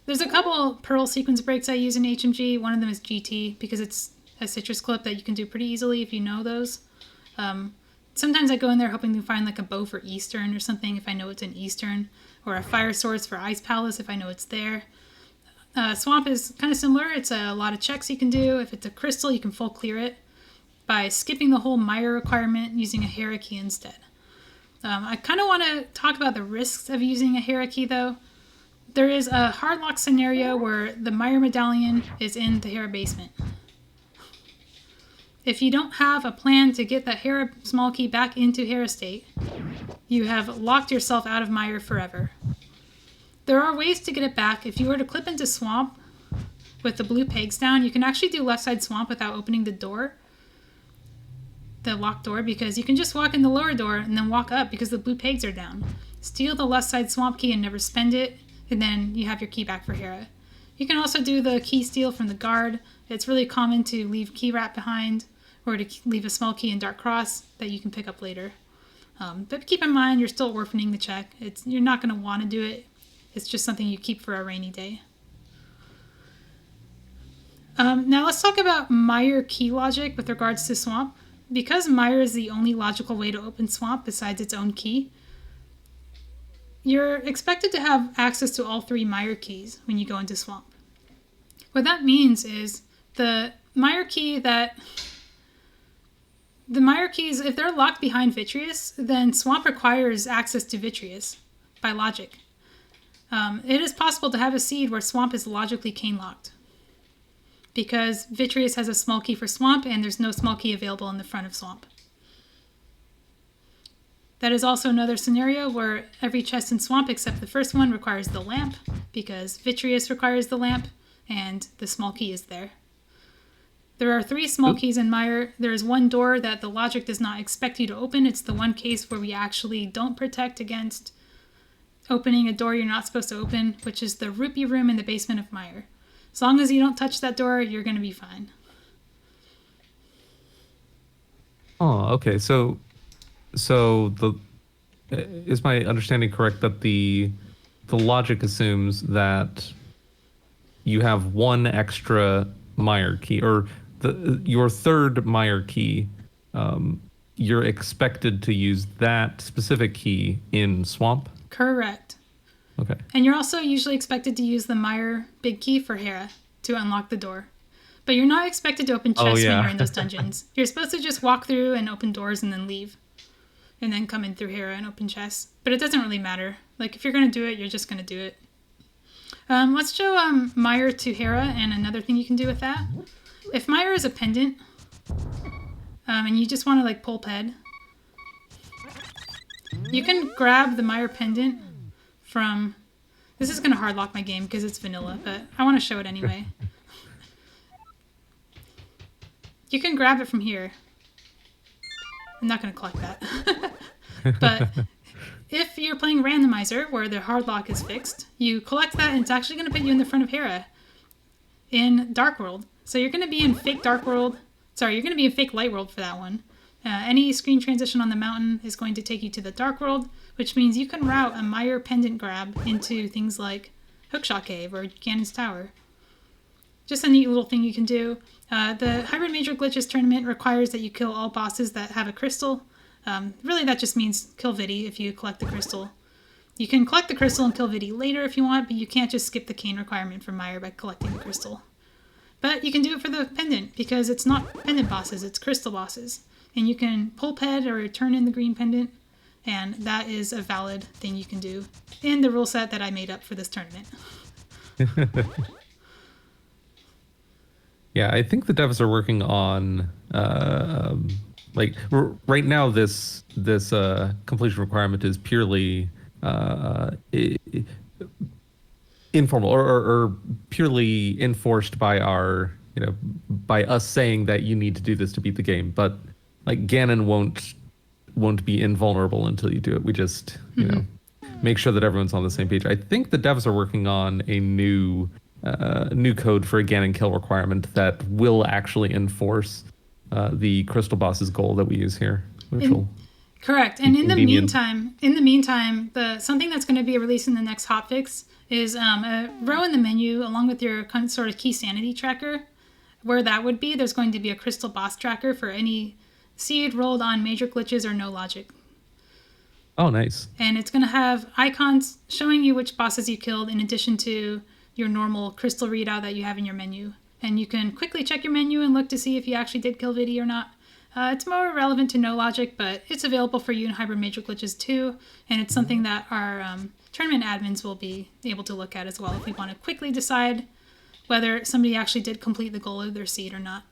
There's a couple pearl sequence breaks I use in HMG. One of them is GT because it's a citrus clip that you can do pretty easily if you know those. Sometimes I go in there hoping to find like a bow for Eastern or something if I know it's in Eastern, or a fire source for Ice Palace if I know it's there. Swamp is kind of similar. It's a lot of checks you can do. If it's a crystal, you can full clear it by skipping the whole Mire requirement using a Hera key instead. I kind of want to talk about the risks of using a Hera key though. There is a hard lock scenario where the Meyer medallion is in the Hera basement. If you don't have a plan to get the Hera small key back into Hera state, you have locked yourself out of Meyer forever. There are ways to get it back. If you were to clip into Swamp with the blue pegs down, you can actually do left side Swamp without opening the door, the locked door, because you can just walk in the lower door and then walk up because the blue pegs are down. Steal the left side Swamp key and never spend it, and then you have your key back for Hera. You can also do the key steal from the guard. It's really common to leave key wrap behind, or to leave a small key in Dark Cross that you can pick up later. But keep in mind, you're still orphaning the check. You're not going to want to do it. It's just something you keep for a rainy day. Now let's talk about Meyer key logic with regards to Swamp. Because Meyer is the only logical way to open Swamp besides its own key, you're expected to have access to all 3 Meyer keys when you go into Swamp. What that means is the Meyer keys, if they're locked behind Vitreous, then Swamp requires access to Vitreous by logic. It is possible to have a seed where Swamp is logically cane locked, because Vitreous has a small key for Swamp and there's no small key available in the front of Swamp. That is also another scenario where every chest in Swamp except the first one requires the lamp, because Vitreous requires the lamp and the small key is there. There are 3 small keys in Meyer. There is one door that the logic does not expect you to open. It's the one case where we actually don't protect against opening a door you're not supposed to open, which is the Rupee room in the basement of Meyer. As long as you don't touch that door, you're going to be fine. Oh, okay. So is my understanding correct that the logic assumes that you have one extra Meyer key, or your third Meyer key, you're expected to use that specific key in Swamp? Correct. Okay. And you're also usually expected to use the Meyer big key for Hera to unlock the door. But you're not expected to open chests when you're in those dungeons. You're supposed to just walk through and open doors and then leave. And then come in through Hera and open chests. But it doesn't really matter. Like, if you're going to do it, you're just going to do it. Let's show Meyer to Hera, and another thing you can do with that. If Meyer is a pendant, and you just want to, like, pull ped, you can grab the Meyer pendant from... This is going to hard lock my game because it's vanilla, but I want to show it anyway. You can grab it from here. I'm not going to collect that. But if you're playing randomizer, where the hard lock is fixed, you collect that and it's actually going to put you in the front of Hera in Dark World. So you're going to be in fake Dark World. Sorry, you're going to be in fake Light World for that one. Any screen transition on the mountain is going to take you to the Dark World, which means you can route a Meyer pendant grab into things like Hookshot Cave or Ganon's Tower. Just a neat little thing you can do. The Hybrid Major Glitches tournament requires that you kill all bosses that have a crystal. Really, that just means kill Vidi if you collect the crystal. You can collect the crystal and kill Vidi later if you want, but you can't just skip the cane requirement for Meyer by collecting the crystal. But you can do it for the pendant, because it's not pendant bosses, it's crystal bosses. And you can pull ped or turn in the green pendant, and that is a valid thing you can do in the rule set that I made up for this tournament. Yeah, I think the devs are working on right now. This completion requirement is purely informal or purely enforced by by us saying that you need to do this to beat the game. But like Ganon won't be invulnerable until you do it. We just make sure that everyone's on the same page. I think the devs are working on a new code for a Ganon kill requirement that will actually enforce the crystal boss's goal that we use here. Correct. And in the meantime, something that's going to be released in the next hotfix is a row in the menu along with your sort of key sanity tracker. Where that would be, there's going to be a crystal boss tracker for any seed rolled on major glitches or no logic. Oh, nice. And it's going to have icons showing you which bosses you killed in addition to your normal crystal readout that you have in your menu. And you can quickly check your menu and look to see if you actually did kill Vidi or not. It's more relevant to no logic, but it's available for you in Hybrid Major Glitches too. And it's something that our tournament admins will be able to look at as well if we want to quickly decide whether somebody actually did complete the goal of their seed or not.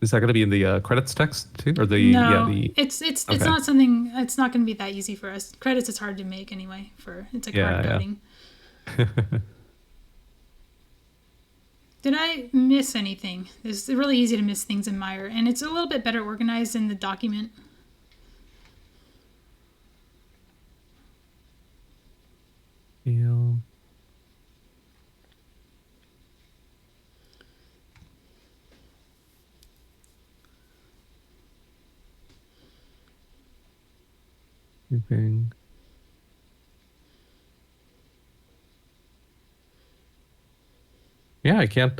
Is that going to be in the credits text too, or the No, the? it's Okay. not something. It's not going to be that easy for us. Credits is hard to make anyway. It's like hard coding. Did I miss anything? It's really easy to miss things in Mire, and it's a little bit better organized in the document. Feel. Moving. Yeah, I can't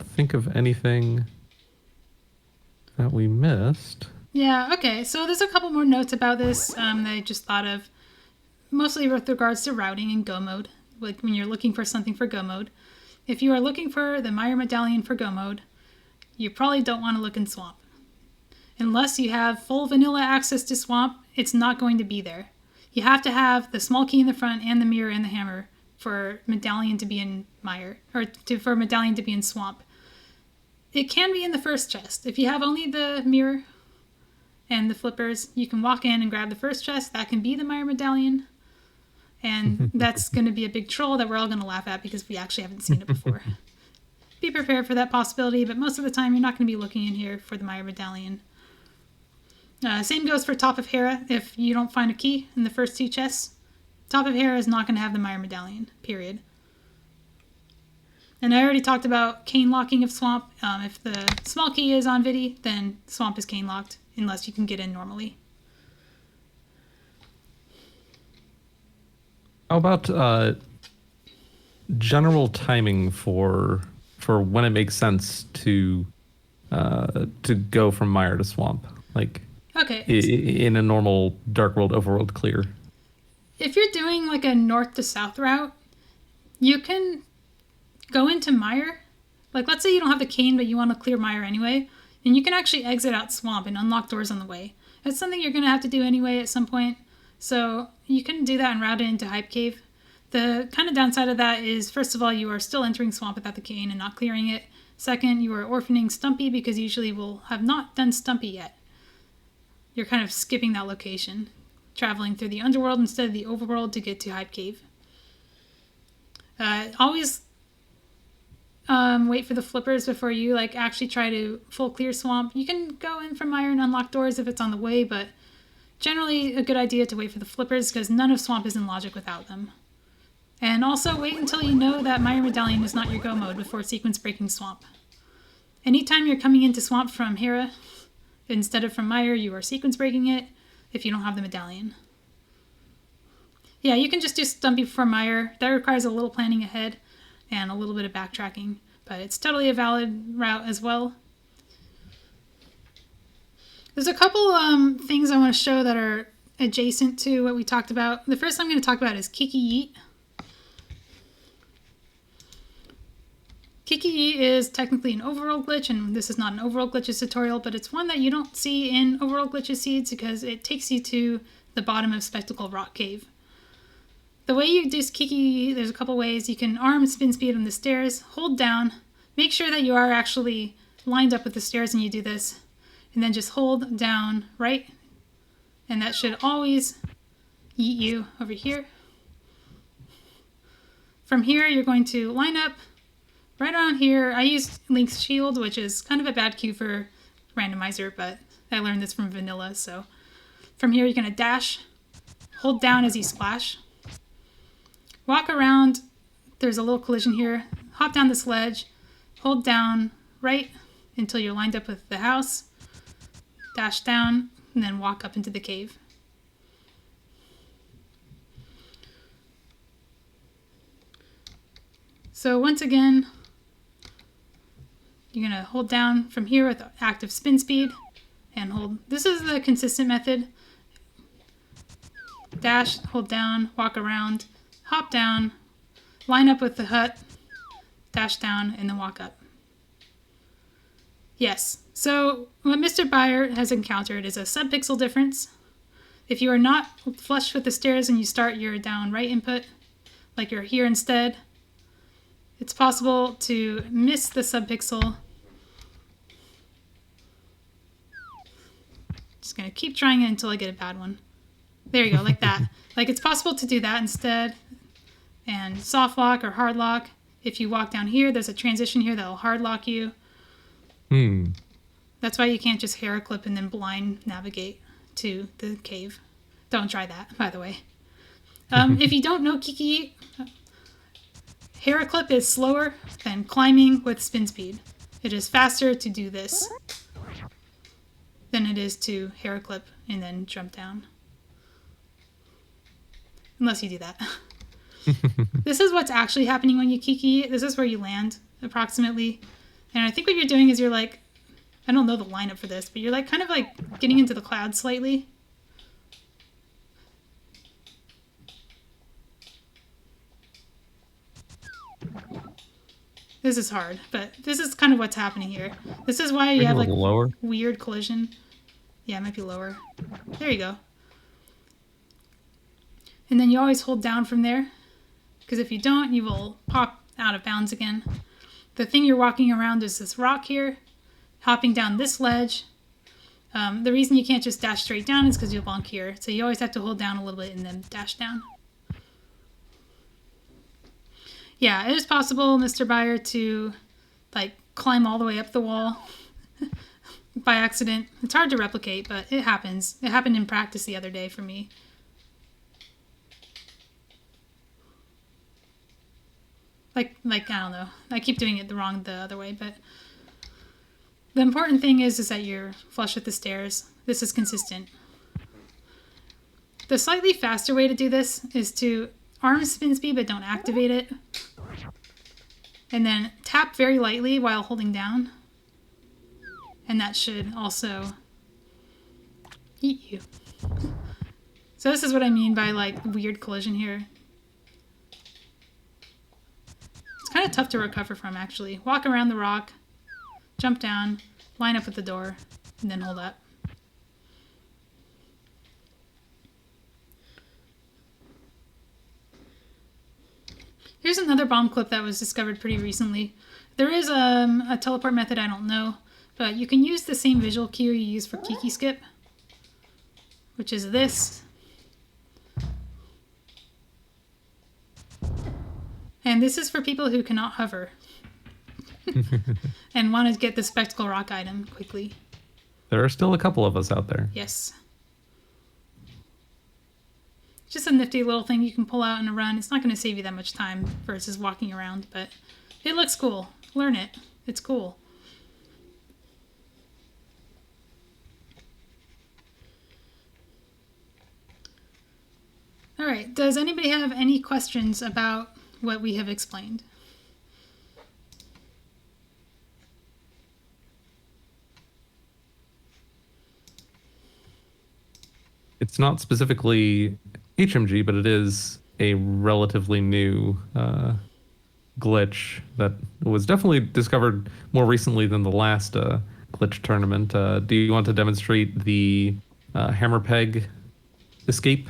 think of anything that we missed. Yeah, okay. So there's a couple more notes about this that I just thought of, mostly with regards to routing and Go mode. Like when you're looking for something for Go mode. If you are looking for the Mire medallion for Go mode, you probably don't want to look in Swamp. Unless you have full vanilla access to Swamp, it's not going to be there. You have to have the small key in the front and the mirror and the hammer for medallion to be in Mire, or for medallion to be in Swamp. It can be in the first chest. If you have only the mirror and the flippers, you can walk in and grab the first chest. That can be the Mire medallion. And that's going to be a big troll that we're all going to laugh at because we actually haven't seen it before. Be prepared for that possibility, but most of the time you're not going to be looking in here for the Mire medallion. Same goes for Top of Hera. If you don't find a key in the first two chests, Top of Hera is not going to have the Mire medallion, period. And I already talked about cane locking of Swamp. If the small key is on Vidi, then Swamp is cane locked, unless you can get in normally. How about general timing for when it makes sense to go from Mire to Swamp? Like, okay, in a normal Dark World Overworld clear. If you're doing like a north to south route, you can go into Mire. Like, let's say you don't have the cane, but you want to clear Mire anyway, and you can actually exit out Swamp and unlock doors on the way. That's something you're going to have to do anyway at some point. So you can do that and route it into Hype Cave. The kind of downside of that is, first of all, you are still entering Swamp without the cane and not clearing it. Second, you are orphaning Stumpy because usually we'll have not done Stumpy yet. You're kind of skipping that location, traveling through the Underworld instead of the Overworld to get to Hype Cave. Always wait for the flippers before you actually try to full clear Swamp. You can go in from Mire and unlock doors if it's on the way, but generally a good idea to wait for the flippers because none of Swamp is in logic without them. And also wait until you know that Mire medallion is not your go mode before sequence breaking Swamp. Anytime you're coming into Swamp from Hera instead of from Mire, you are sequence breaking it if you don't have the medallion. Yeah, you can just do Stumpy from Mire. That requires a little planning ahead and a little bit of backtracking, but it's totally a valid route as well. There's a couple things I want to show that are adjacent to what we talked about. The first I'm going to talk about is Kiki Yeet. Kiki Yeet is technically an overworld glitch, and this is not an overworld glitches tutorial, but it's one that you don't see in overworld glitches seeds because it takes you to the bottom of Spectacle Rock Cave. The way you do Kiki Yeet, there's a couple ways. You can arm spin speed on the stairs, hold down, make sure that you are actually lined up with the stairs and you do this, and then just hold down right, and that should always yeet you over here. From here, you're going to line up right on here. I use Link's Shield, which is kind of a bad cue for randomizer, but I learned this from vanilla, so. From here, you're going to dash, hold down as you splash, walk around, there's a little collision here, hop down this ledge, hold down right until you're lined up with the house, dash down, and then walk up into the cave. So once again, you're going to hold down from here with active spin speed and hold. This is the consistent method. Dash, hold down, walk around, hop down, line up with the hut, dash down, and then walk up. Yes. So what Mr. Buyer has encountered is a subpixel difference. If you are not flush with the stairs and you start your down right input, like you're here instead, it's possible to miss the subpixel. Just gonna keep trying it until I get a bad one. There you go, like that. Like it's possible to do that instead. And soft lock or hard lock. If you walk down here, there's a transition here that'll hard lock you. That's why you can't just hair clip and then blind navigate to the cave. Don't try that, by the way. If you don't know Kiki, hair clip is slower than climbing with spin speed. It is faster to do this than it is to hair clip and then jump down. Unless you do that. This is what's actually happening when you Kiki. This is where you land, approximately. And I think what you're doing is you're like, I don't know the lineup for this, but you're like kind of like getting into the clouds slightly. This is hard, but this is kind of what's happening here. This is why you have like lower. Weird collision. Yeah, it might be lower. There you go. And then you always hold down from there, because if you don't, you will pop out of bounds again. The thing you're walking around is this rock here, hopping down this ledge. The reason you can't just dash straight down is because you'll bonk here. So you always have to hold down a little bit and then dash down. Yeah, it is possible, Mr. Buyer, to like climb all the way up the wall by accident. It's hard to replicate, but it happens. It happened in practice the other day for me. Like I don't know. I keep doing it the other way, but the important thing is that you're flush with the stairs. This is consistent. The slightly faster way to do this is to arm spin speed, but don't activate it. And then tap very lightly while holding down. And that should also eat you. So this is what I mean by like weird collision here. It's kind of tough to recover from, actually. Walk around the rock, jump down, line up with the door, and then hold up. Here's another bomb clip that was discovered pretty recently. There is a teleport method I don't know, but you can use the same visual cue you use for Kiki Skip, which is this. And this is for people who cannot hover and want to get the Spectacle Rock item quickly. There are still a couple of us out there. Yes. Just a nifty little thing you can pull out in a run. It's not going to save you that much time versus walking around, but it looks cool. Learn it. It's cool. All right. Does anybody have any questions about what we have explained? It's not specifically HMG, but it is a relatively new glitch that was definitely discovered more recently than the last glitch tournament. Do you want to demonstrate the hammer peg escape?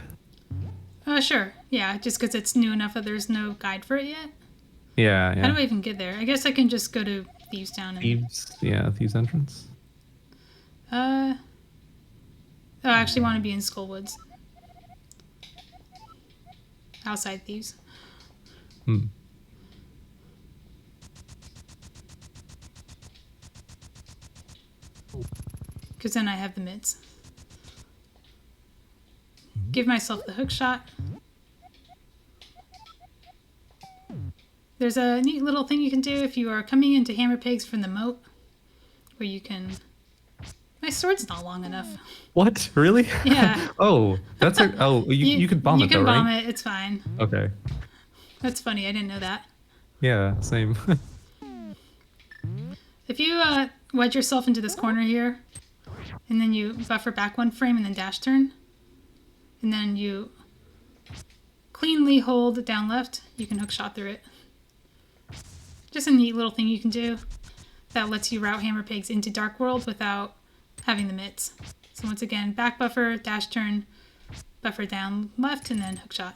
Sure. Yeah, just because it's new enough that there's no guide for it yet. Yeah. How do I even get there? I guess I can just go to Thieves Town. Thieves entrance. I actually want to be in Skullwoods. Outside Thieves. Because then I have the mitts. Give myself the hook shot. There's a neat little thing you can do if you are coming into Hammer Pigs from the moat, where you can... My sword's not long enough. What? Really? Yeah. Oh, that's a... Oh, you can bomb it, though, right? You can bomb it. It's fine. Okay. That's funny. I didn't know that. Yeah, same. If you wedge yourself into this corner here, and then you buffer back one frame and then dash turn, and then you cleanly hold down left, you can hook shot through it. Just a neat little thing you can do. that lets you route hammer pigs into Dark World without having the mitts. So once again, back buffer, dash turn, buffer down left, and then hookshot.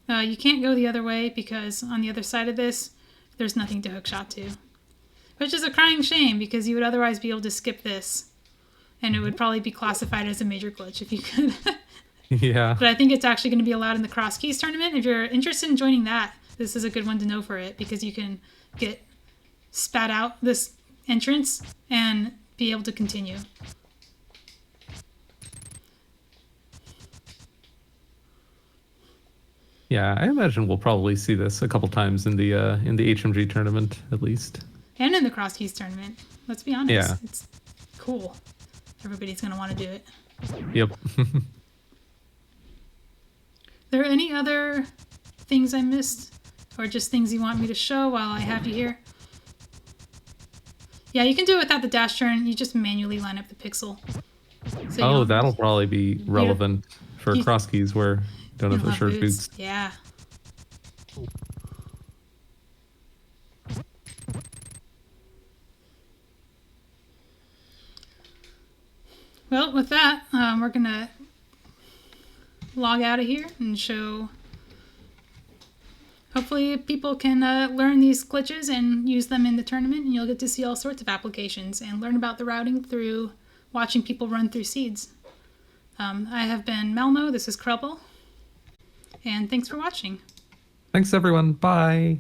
You can't go the other way because on the other side of this, there's nothing to hookshot to. Which is a crying shame because you would otherwise be able to skip this. And it would probably be classified as a major glitch if you could. Yeah. But I think it's actually going to be allowed in the Cross Keys tournament. If you're interested in joining that, this is a good one to know for it because you can get spat out this entrance and be able to continue. Yeah, I imagine we'll probably see this a couple times in the HMG tournament at least. And in the Cross Keys tournament. Let's be honest. Yeah. It's cool. Everybody's going to want to do it. Yep. There any other things I missed? Or just things you want me to show while I have you here? Yeah, you can do it without the dash turn. You just manually line up the pixel. So that'll probably be relevant for cross keys where you don't have assured boots. Yeah. Well, with that, we're going to log out of here and show... Hopefully people can learn these glitches and use them in the tournament, and you'll get to see all sorts of applications and learn about the routing through watching people run through seeds. I have been Melmo, this is Krubble, and thanks for watching. Thanks everyone, bye!